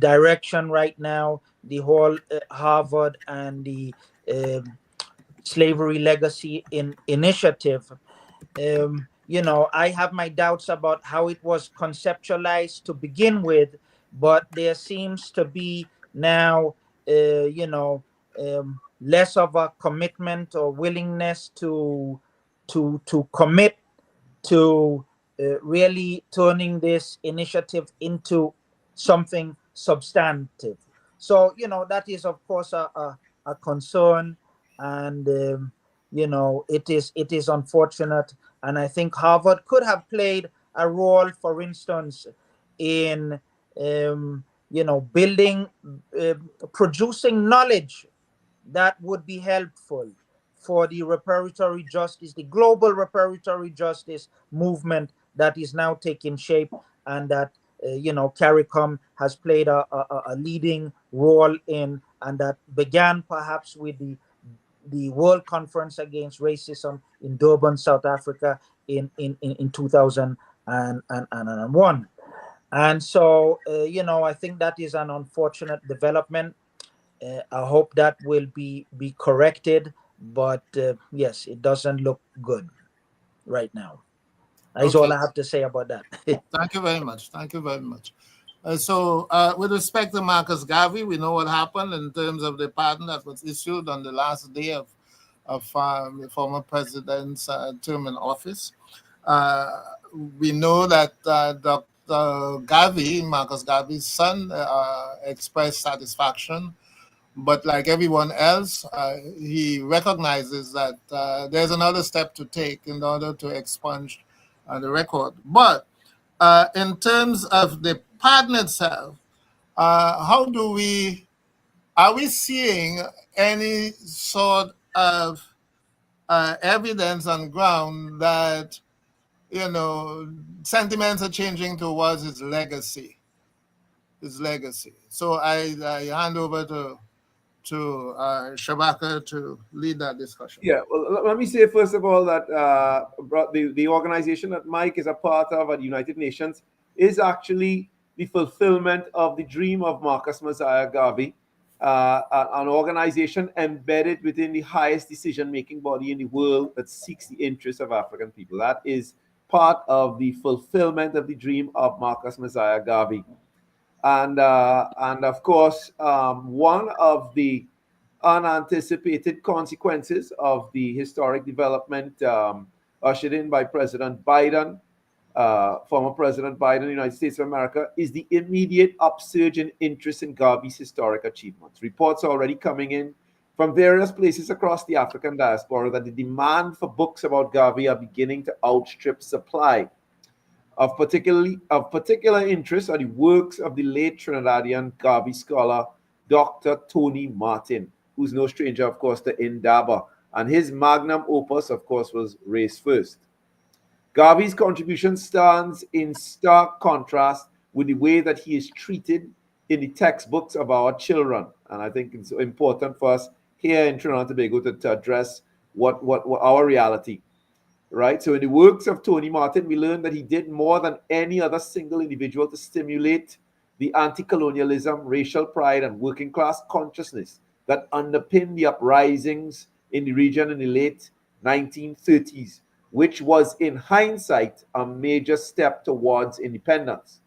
direction right now. The whole Harvard and the slavery legacy initiative. I have my doubts about how it was conceptualized to begin with, but there seems to be now, less of a commitment or willingness to commit to really turning this initiative into something substantive. So, that is, of course, a concern, and it is unfortunate. And I think Harvard could have played a role, for instance, in building, producing knowledge that would be helpful for the reparatory justice, the global reparatory justice movement that is now taking shape, and that CARICOM has played a leading role in, and that began perhaps with the World Conference Against Racism in Durban, South Africa, in 2001. And so, I think that is an unfortunate development. I hope that will be corrected, but yes, it doesn't look good right now. That's all I have to say about that. Thank you very much. Thank you very much. So with respect to Marcus Garvey, we know what happened in terms of the pardon that was issued on the last day of the former president's term in office. We know that Dr. Garvey, Marcus Garvey's son, expressed satisfaction. But like everyone else, he recognizes that there's another step to take in order to expunge the record. But in terms of the pardon itself, are we seeing any sort of evidence on ground that, sentiments are changing towards his legacy? So I hand over to Shabaka to lead that discussion. Yeah, well, let me say first of all that the organization that Mike is a part of at the United Nations is actually the fulfillment of the dream of Marcus Messiah Garvey, an organization embedded within the highest decision-making body in the world that seeks the interests of African people. That is part of the fulfillment of the dream of Marcus Messiah Garvey. And of course, one of the unanticipated consequences of the historic development ushered in by President Biden, former President Biden of the United States of America, is the immediate upsurge in interest in Garvey's historic achievements. Reports already coming in from various places across the African diaspora that the demand for books about Garvey are beginning to outstrip supply. Of particular interest are the works of the late Trinidadian Garvey scholar, Dr. Tony Martin, who's no stranger, of course, to Indaba. And his magnum opus, of course, was Race First. Garvey's contribution stands in stark contrast with the way that he is treated in the textbooks of our children. And I think it's important for us here in Trinidad and Tobago to address what our reality. Right. So in the works of Tony Martin, we learned that he did more than any other single individual to stimulate the anti-colonialism, racial pride, and working class consciousness that underpinned the uprisings in the region in the late 1930s, which was, in hindsight, a major step towards independence.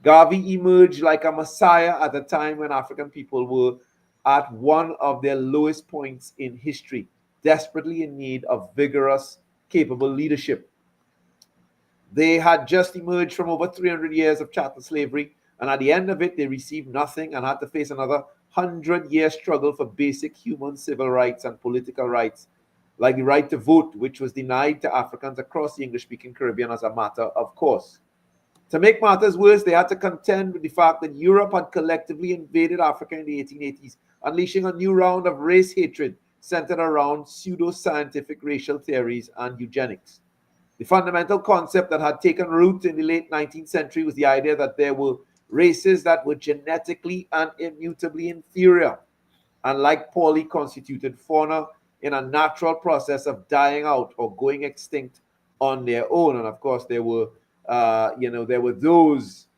Garvey emerged like a messiah at a time when African people were at one of their lowest points in history, desperately in need of vigorous, capable leadership. They had just emerged from over 300 years of chattel slavery, and at the end of it, they received nothing and had to face another 100-year struggle for basic human civil rights and political rights, like the right to vote, which was denied to Africans across the English-speaking Caribbean as a matter of course. To make matters worse, they had to contend with the fact that Europe had collectively invaded Africa in the 1880s, unleashing a new round of race hatred centered around pseudo-scientific racial theories and eugenics. The fundamental concept that had taken root in the late 19th century was the idea that there were races that were genetically and immutably inferior, and like poorly constituted fauna in a natural process of dying out or going extinct on their own. And of course, there were those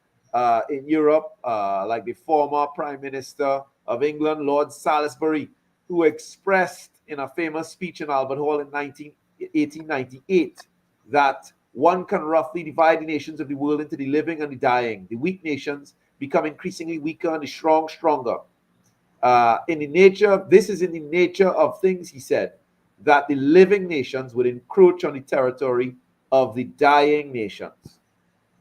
in Europe, like the former Prime Minister of England, Lord Salisbury, who expressed in a famous speech in Albert Hall in 1898 that one can roughly divide the nations of the world into the living and the dying. The weak nations become increasingly weaker and the strong stronger. This is in the nature of things, he said, that the living nations would encroach on the territory of the dying nations.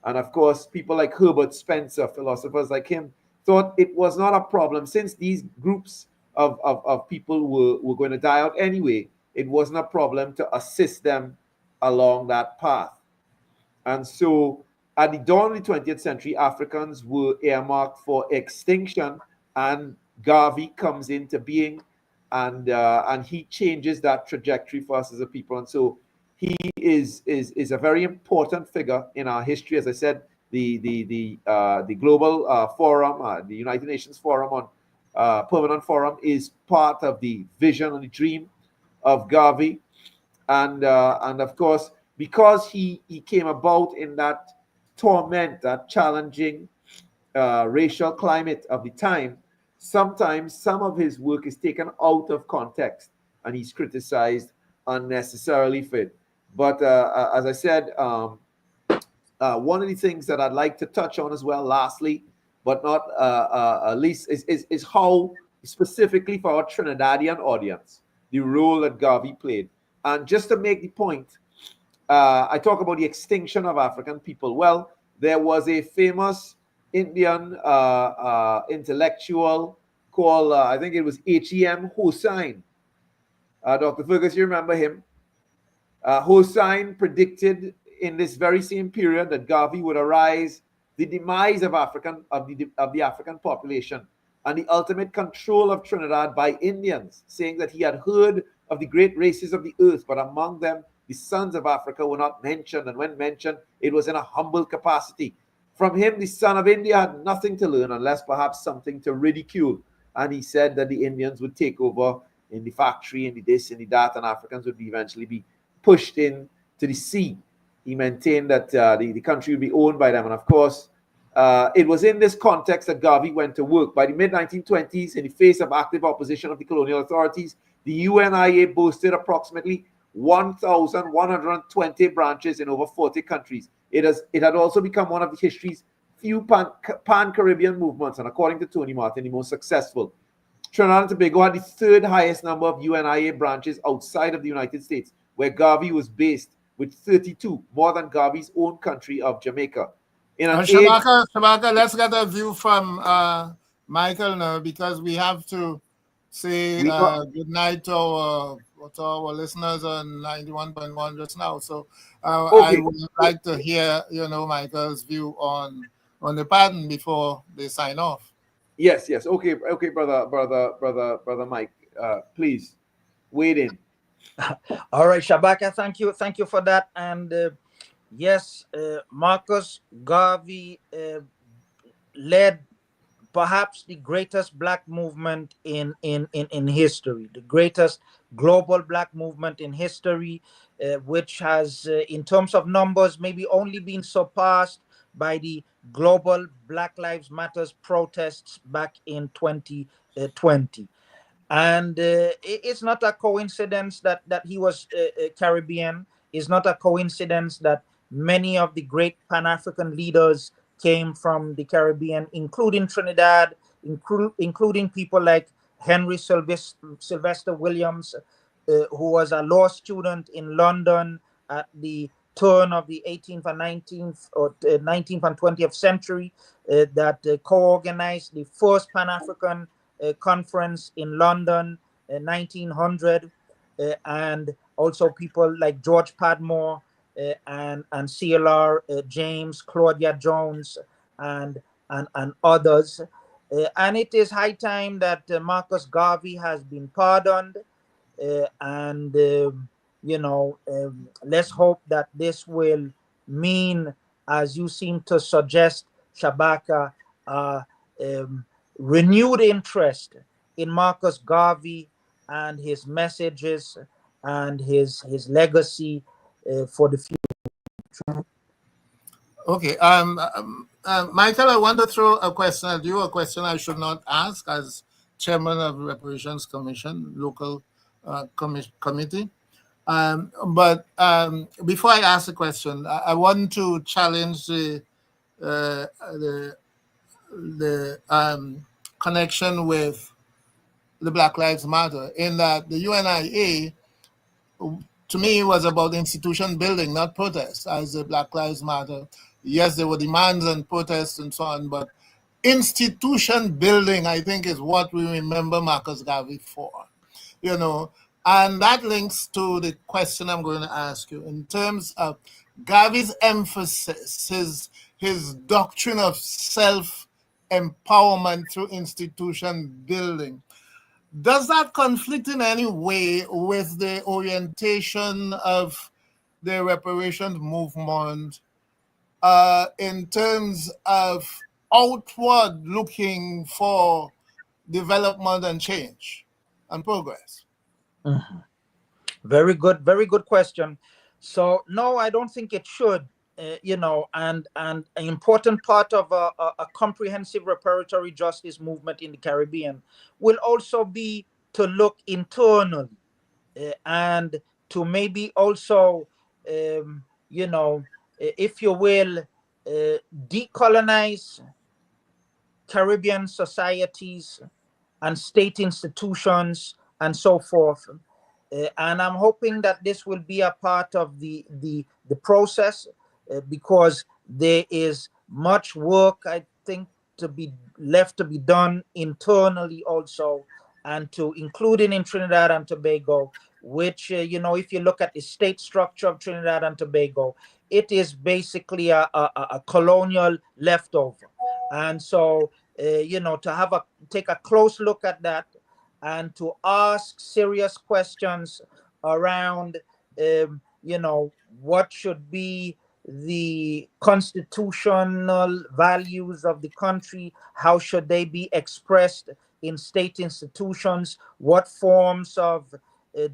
And of course, people like Herbert Spencer, philosophers like him, thought it was not a problem since these groups of people were going to die out anyway. It wasn't a problem to assist them along that path. And so at the dawn of the 20th century, Africans were earmarked for extinction, and Garvey comes into being, and he changes that trajectory for us as a people. And so he is a very important figure in our history. As I said, the Global Forum, the United Nations Forum on Permanent Forum, is part of the vision and the dream of Garvey, and of course, because he came about in that torment, that challenging racial climate of the time, sometimes some of his work is taken out of context and he's criticized unnecessarily for it. But as I said, one of the things that I'd like to touch on as well, lastly, but not least, is how, specifically for our Trinidadian audience, the role that Garvey played. And just to make the point, I talk about the extinction of African people. Well, there was a famous Indian intellectual called, I think it was H.E.M. Hossain. Dr. Fergus, you remember him? Hossain predicted in this very same period that Garvey would arise the demise of the African population and the ultimate control of Trinidad by Indians, saying that he had heard of the great races of the earth, but among them the sons of Africa were not mentioned, and when mentioned, it was in a humble capacity. From him, the son of India had nothing to learn unless perhaps something to ridicule. And he said that the Indians would take over in the factory, in the this, in the that, and Africans would eventually be pushed in to the sea. He maintained that the country would be owned by them. And of course, it was in this context that Garvey went to work. By the mid-1920s, in the face of active opposition of the colonial authorities, the UNIA boasted approximately 1,120 branches in over 40 countries. It had also become one of the history's few pan-Caribbean movements, and according to Tony Martin, the most successful. Trinidad and Tobago had the third highest number of UNIA branches outside of the United States, where Garvey was based, with 32, more than Garvey's own country of Jamaica. Shabaka, let's get a view from Michael now, because we have to say good night to our listeners on 91.1 just now. So I would like to hear, Michael's view on the pattern before they sign off. Yes. Okay, brother Mike. Please wade in. All right, Shabaka, thank you for that. And yes, Marcus Garvey led perhaps the greatest black movement in history, the greatest global black movement in history, which has, in terms of numbers, maybe only been surpassed by the global Black Lives Matters protests back in 2020. And it's not a coincidence that he was Caribbean. It's not a coincidence that many of the great Pan-African leaders came from the Caribbean, including Trinidad, including people like Henry Sylvester Williams, who was a law student in London at the turn of the 18th and 19th or 19th and 20th century, that co-organized the first Pan-African conference in London in 1900, and also people like George Padmore and CLR James, Claudia Jones, and others. And it is high time that Marcus Garvey has been pardoned, and let's hope that this will mean, as you seem to suggest, Shabaka, renewed interest in Marcus Garvey and his messages and his legacy for the future. Okay. Michael, I want to throw a question at you, a question I should not ask as chairman of the Reparations Commission, local committee. But before I ask the question, I want to challenge the connection with the Black Lives Matter, in that the UNIA, to me, was about institution building, not protest, as the Black Lives Matter. Yes, there were demands and protests and so on, but institution building, I think, is what we remember Marcus Garvey for. And that links to the question I'm going to ask you in terms of Garvey's emphasis, his doctrine of self-empowerment through institution building. Does that conflict in any way with the orientation of the reparations movement in terms of outward looking for development and change and progress? Mm-hmm. Very good question. So no, I don't think it should. And an important part of a comprehensive reparatory justice movement in the Caribbean will also be to look internally and to maybe also, if you will, decolonize Caribbean societies and state institutions and so forth. And I'm hoping that this will be a part of the process because there is much work, I think, to be done internally also, and to including in Trinidad and Tobago, which, if you look at the state structure of Trinidad and Tobago, it is basically a colonial leftover. And so, to take a close look at that, and to ask serious questions around, what should be the constitutional values of the country, how should they be expressed in state institutions, what forms of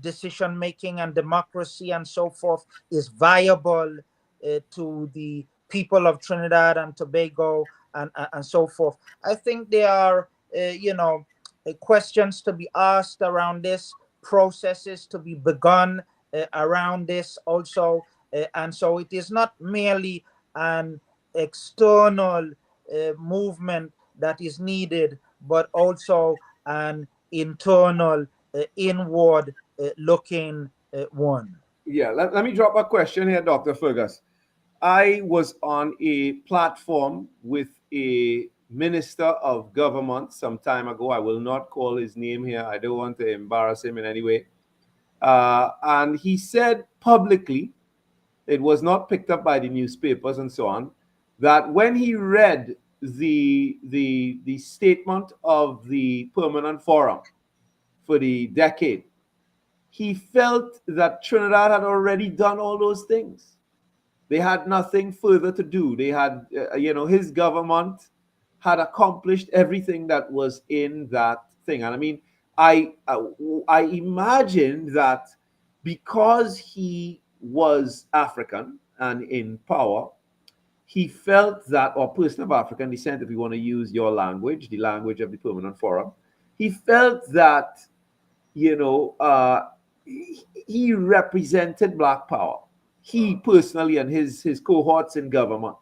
decision-making and democracy and so forth is viable to the people of Trinidad and Tobago and so forth. I think there are, questions to be asked around this, processes to be begun around this also. And so it is not merely an external movement that is needed, but also an internal, inward looking one. Yeah, let me drop a question here, Dr. Fergus. I was on a platform with a minister of government some time ago. I will not call his name here. I don't want to embarrass him in any way. And he said publicly, it was not picked up by the newspapers and so on, that when he read the statement of the Permanent Forum for the decade, he felt that Trinidad had already done all those things. They had nothing further to do. They had, his government had accomplished everything that was in that thing. And I mean, I imagine that because he was African and in power, he felt that, or person of African descent, if you want to use your language, the language of the Permanent Forum, he felt that, he represented Black power. He personally and his cohorts in government,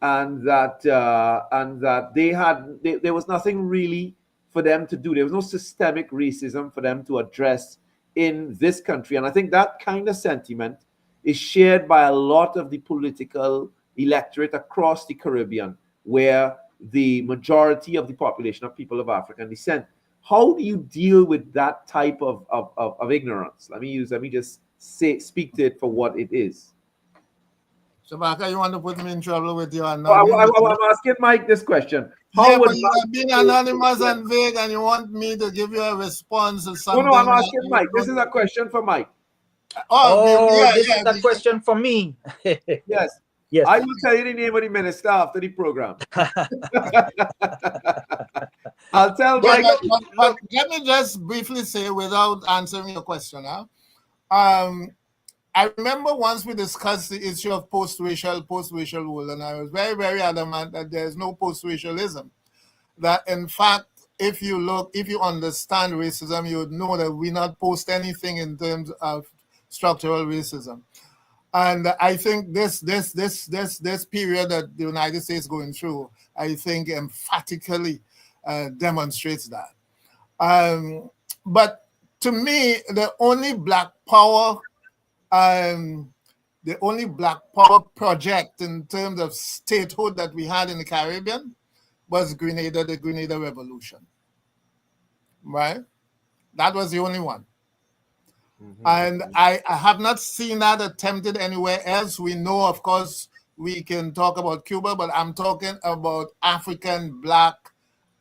and that there was nothing really for them to do. There was no systemic racism for them to address in this country. And I think that kind of sentiment is shared by a lot of the political electorate across the Caribbean, where the majority of the population are people of African descent. How do you deal with that type of ignorance? Let me just speak to it for what it is. Shabaka, you want to put me in trouble with your I'm asking Mike this question. But you have been anonymous and vague, and you want me to give you a response to something. No, I'm asking Mike. This is a question for Mike. Oh, yeah, this yeah. is a question for me. Yes. Yes. I will tell you the name of the minister after the program. I'll tell Yeah, Mike. but let me just briefly say, without answering your question, I remember once we discussed the issue of post-racial rule, and I was very, very adamant that there's no post-racialism. That in fact, if you understand racism, you would know that we not post anything in terms of structural racism. And I think this period that the United States is going through, I think emphatically demonstrates that. But to me, the only Black Power project in terms of statehood that we had in the Caribbean was the Grenada Revolution. Right? That was the only one. And I have not seen that attempted anywhere else. We know, of course, we can talk about Cuba, but I'm talking about African Black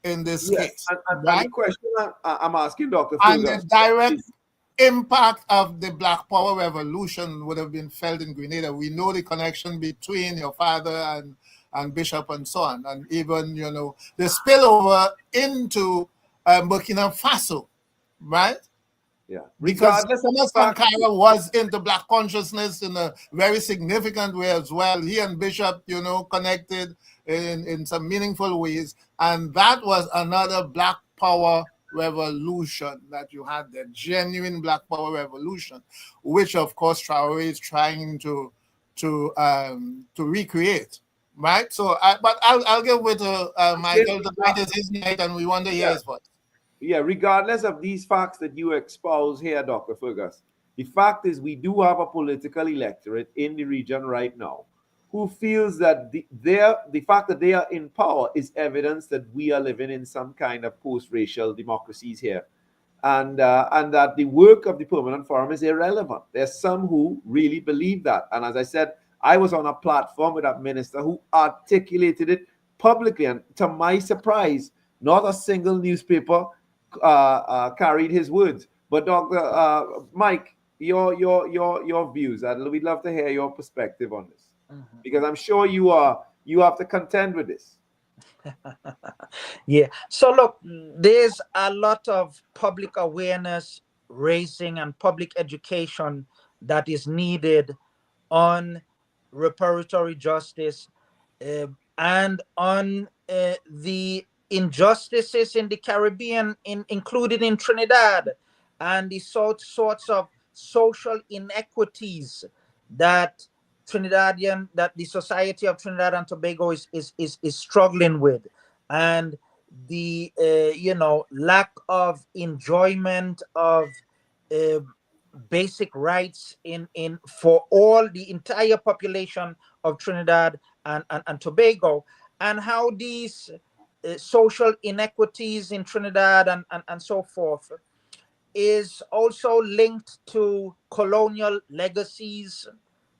in this case. And the question I'm asking Dr. And Fergus, the direct impact of the Black Power Revolution would have been felt in Grenada. We know the connection between your father and Bishop and so on, and even, the spillover into Burkina Faso, right? Yeah. Because Thomas Sankara was into Black consciousness in a very significant way as well. He and Bishop, connected in some meaningful ways. And that was another Black Power revolution that you had, the genuine Black Power revolution, which of course Traoré is trying to recreate. Right? So, but I'll give with Michael. Tonight is his night, and we want to hear his voice. Yeah, regardless of these facts that you espouse here, Dr. Fergus, the fact is we do have a political electorate in the region right now who feels that the fact that they are in power is evidence that we are living in some kind of post-racial democracies here. And that the work of the Permanent Forum is irrelevant. There's some who really believe that. And as I said, I was on a platform with that minister who articulated it publicly. And to my surprise, not a single newspaper carried his words. But Dr. Mike, your views. We'd love to hear your perspective on this, because I'm sure you have to contend with this. Yeah. So look, there's a lot of public awareness raising and public education that is needed on reparatory justice and on the injustices in the Caribbean, including in Trinidad, and the sorts of social inequities that that the society of Trinidad and Tobago is struggling with, and the lack of enjoyment of basic rights for all the entire population of Trinidad and Tobago, and how these social inequities in Trinidad and so forth is also linked to colonial legacies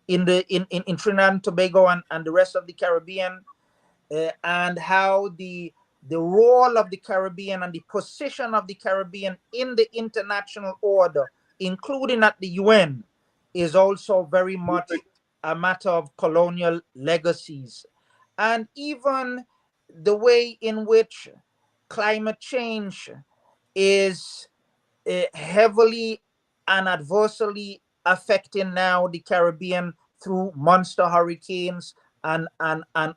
in Trinidad and Tobago and the rest of the Caribbean, and how the role of the Caribbean and the position of the Caribbean in the international order, including at the UN, is also very much a matter of colonial legacies. And even the way in which climate change is heavily and adversely affecting now the Caribbean through monster hurricanes and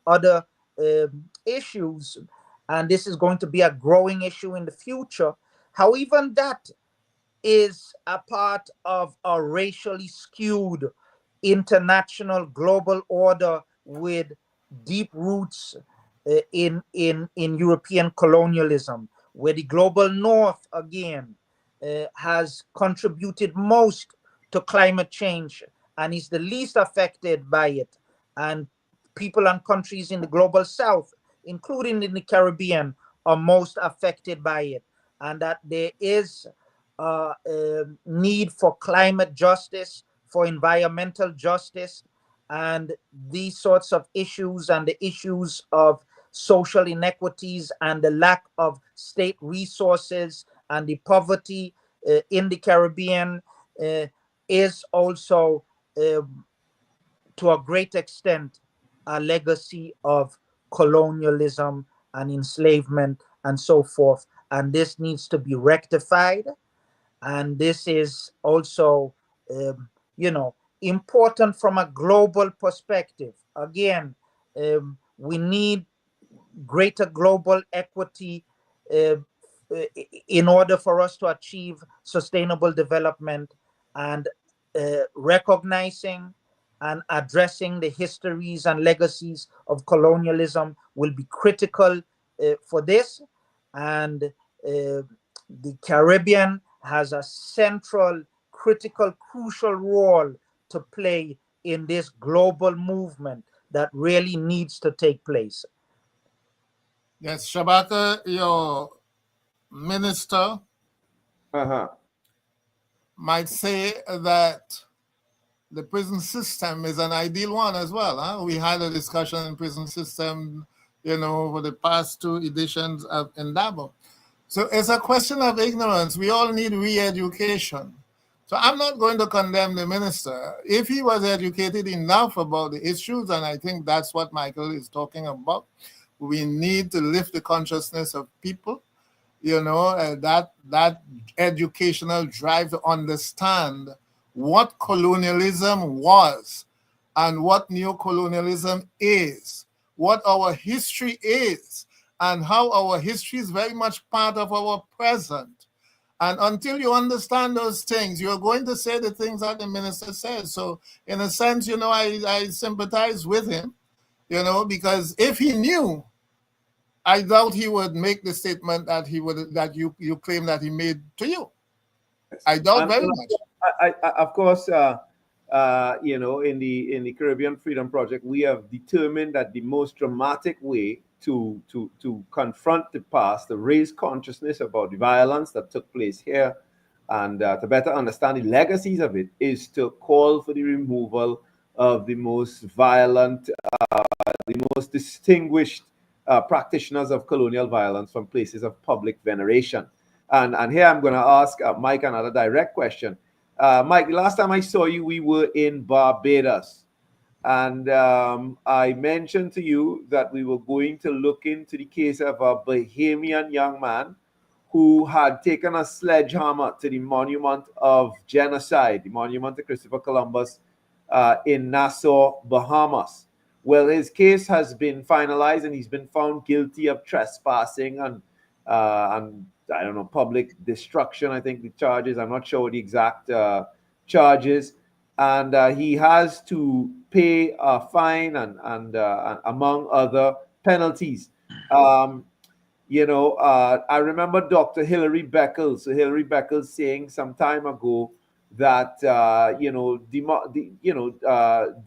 other issues. And this is going to be a growing issue in the future. How even that is a part of a racially skewed international global order with deep roots in European colonialism, where the global north again has contributed most to climate change and is the least affected by it. And people and countries in the global south, including in the Caribbean, are most affected by it. And that there is a need for climate justice, for environmental justice, and these sorts of issues, and the issues of social inequities and the lack of state resources and the poverty in the Caribbean is also, to a great extent, a legacy of colonialism and enslavement and so forth. And this needs to be rectified. And this is also, important from a global perspective. Again, we need greater global equity uh, in order for us to achieve sustainable development, and recognizing and addressing the histories and legacies of colonialism will be critical for this. And the Caribbean has a central, critical, crucial role to play in this global movement that really needs to take place. Yes, Shabaka, your minister might say that the prison system is an ideal one as well. Huh? We had a discussion in prison system, for the past 2 editions of Indaba. So it's a question of ignorance. We all need re-education. So I'm not going to condemn the minister. If he was educated enough about the issues, and I think that's what Michael is talking about, we need to lift the consciousness of people, that educational drive to understand what colonialism was and what neocolonialism is, what our history is, and how our history is very much part of our present. And until you understand those things, you're going to say the things that the minister says. So in a sense, I sympathize with him, because if he knew, I doubt he would make the statement that you claim that he made to you. I doubt very much. Of course, in the Caribbean Freedom Project, we have determined that the most dramatic way to confront the past, to raise consciousness about the violence that took place here, and to better understand the legacies of it, is to call for the removal of the most violent, the most distinguished practitioners of colonial violence from places of public veneration. And here I'm going to ask Mike another direct question. Mike, the last time I saw you, we were in Barbados. And I mentioned to you that we were going to look into the case of a Bahamian young man who had taken a sledgehammer to the monument of genocide, the monument to Christopher Columbus in Nassau, Bahamas. Well, his case has been finalized and he's been found guilty of trespassing and I don't know, public destruction, I think the charges. I'm not sure what the exact charges. And he has to pay a fine and among other penalties. I remember Dr. Hilary Beckles. So Hilary Beckles saying some time ago that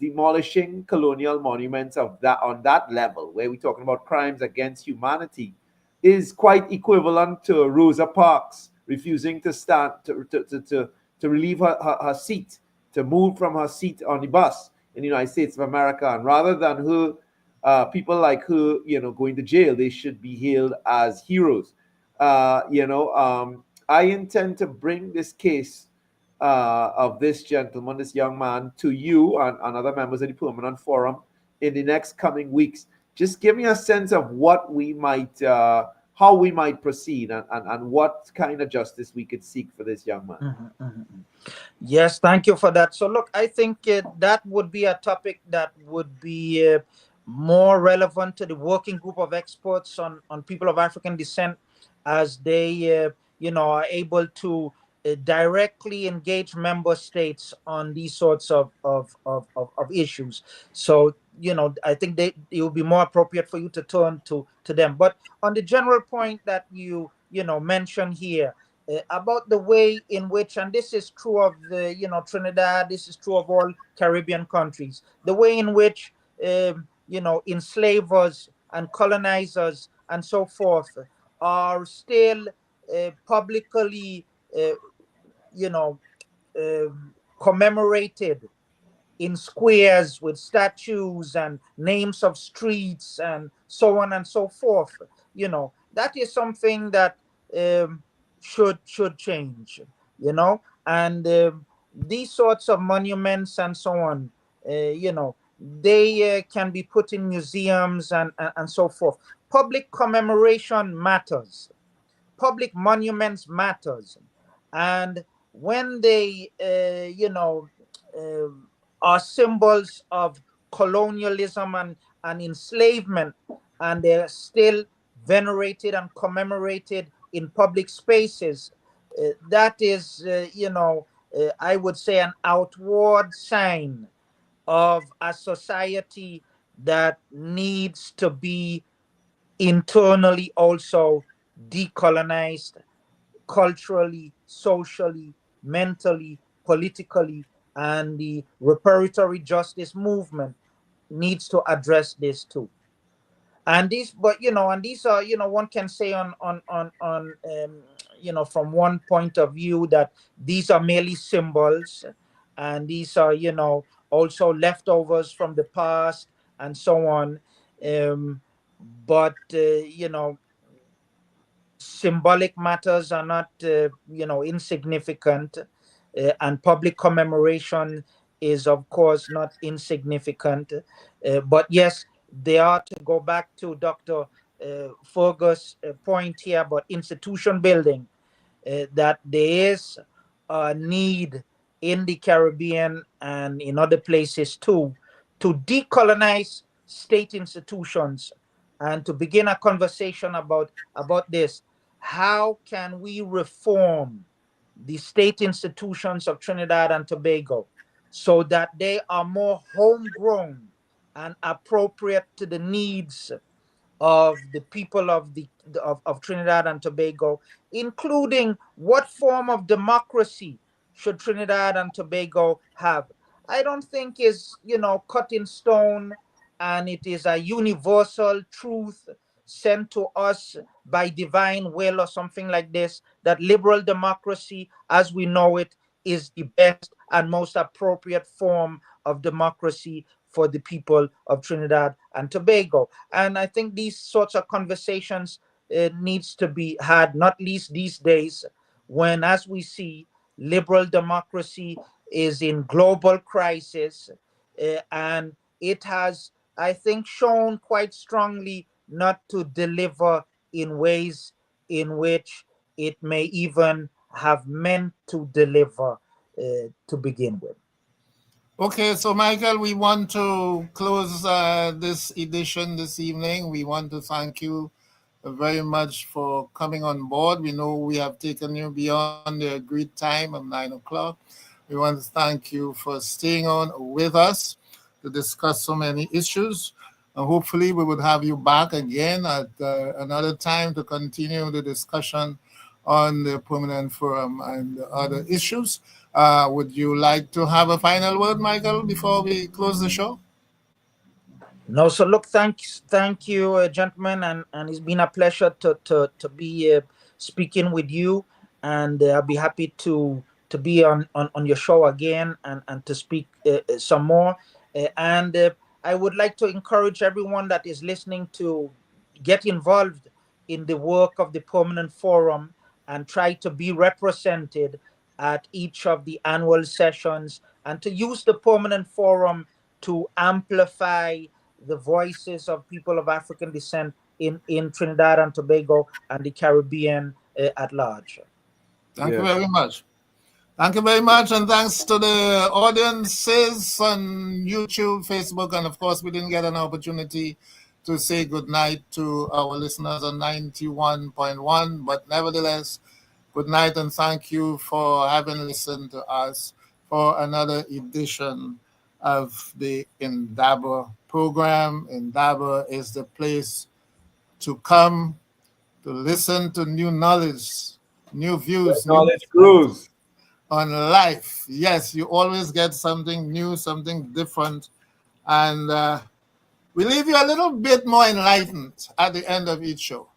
demolishing colonial monuments on that level, where we're talking about crimes against humanity, is quite equivalent to Rosa Parks refusing to stand to relieve her seat, to move from her seat on the bus in the United States of America. And rather than her, people like her, going to jail, they should be hailed as heroes. I intend to bring this case of this gentleman, this young man, to you and other members of the Permanent Forum in the next coming weeks. Just give me a sense of what we might, how we might proceed, and what kind of justice we could seek for this young man. Mm-hmm, mm-hmm. Yes, thank you for that. So look, I think that would be a topic that would be more relevant to the working group of experts on people of African descent, as they are able to directly engage member states on these sorts of issues. So I think it would be more appropriate for you to turn to them. But on the general point that you mentioned here, about the way in which, and this is true of the Trinidad, this is true of all Caribbean countries, the way in which enslavers and colonizers and so forth are still publicly commemorated in squares with statues and names of streets and so on and so forth. That is something that should change. And these sorts of monuments and so on, they can be put in museums and so forth. Public commemoration matters. Public monuments matters. And when they, are symbols of colonialism and enslavement, and they're still venerated and commemorated in public spaces, that is, I would say, an outward sign of a society that needs to be internally also decolonized, culturally, socially, mentally, politically, and the reparatory justice movement needs to address this too. And these, but and these are, one can say from one point of view that these are merely symbols, and these are, also leftovers from the past and so on. But symbolic matters are not, insignificant, and public commemoration is, of course, not insignificant. But yes, they are, to go back to Dr. Fergus' point here about institution building, that there is a need in the Caribbean and in other places too to decolonize state institutions and to begin a conversation about this. How can we reform the state institutions of Trinidad and Tobago so that they are more homegrown and appropriate to the needs of the people of Trinidad and Tobago, including what form of democracy should Trinidad and Tobago have? I don't think is, cut in stone, and it is a universal truth sent to us by divine will or something like this, that liberal democracy as we know it is the best and most appropriate form of democracy for the people of Trinidad and Tobago. And I think these sorts of conversations needs to be had, not least these days, when, as we see, liberal democracy is in global crisis, and it has, I think, shown quite strongly not to deliver in ways in which it may even have meant to deliver to begin with. Okay, so Michael, we want to close this edition this evening. We want to thank you very much for coming on board. We know we have taken you beyond the agreed time of 9 o'clock. We want to thank you for staying on with us to discuss so many issues. And hopefully we would have you back again at another time to continue the discussion on the Permanent Forum and other issues. Would you like to have a final word, Michael, before we close the show? No, so look, thank you, gentlemen, and it's been a pleasure to be speaking with you, and I'll be happy to be on your show again and to speak some more. And I would like to encourage everyone that is listening to get involved in the work of the Permanent Forum and try to be represented at each of the annual sessions, and to use the Permanent Forum to amplify the voices of people of African descent in Trinidad and Tobago and the Caribbean at large. Thank you very much. Thank you very much, and thanks to the audiences on YouTube, Facebook, and of course, we didn't get an opportunity to say good night to our listeners on 91.1, but nevertheless, good night and thank you for having listened to us for another edition of the Indaba program. Indaba is the place to come to listen to new knowledge, new views, knowledge grows on life. Yes, you always get something new, something different, and we leave you a little bit more enlightened at the end of each show.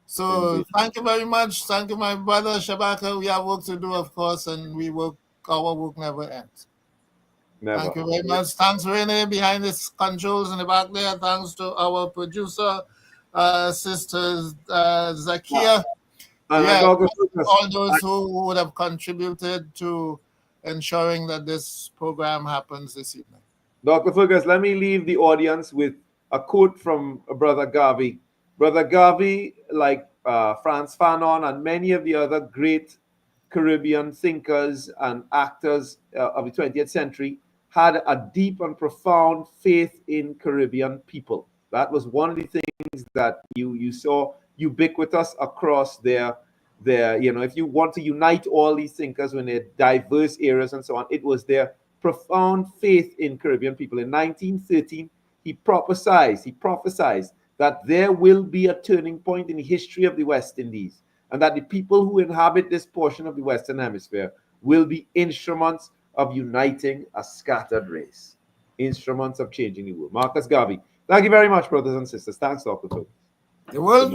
So indeed. Thank you very much. Thank you, my brother Shabaka. We have work to do, of course, and our work never ends. Never. Thank you very much. Thanks, Renee, behind the controls in the back there. Thanks to our producer, Sister Zakia. Yeah, all those who would have contributed to ensuring that this program happens this evening. Dr. Fergus, let me leave the audience with a quote from Brother Garvey. Brother Garvey, like Frantz Fanon and many of the other great Caribbean thinkers and actors of the 20th century, had a deep and profound faith in Caribbean people. That was one of the things that you saw ubiquitous across their if you want to unite all these thinkers in their diverse areas and so on, it was their profound faith in Caribbean people. In 1913, he prophesied that there will be a turning point in the history of the West Indies, and that the people who inhabit this portion of the Western Hemisphere will be instruments of uniting a scattered race, instruments of changing the world. Marcus Garvey. Thank you very much, brothers and sisters. Thanks, Dr. Fergus. The world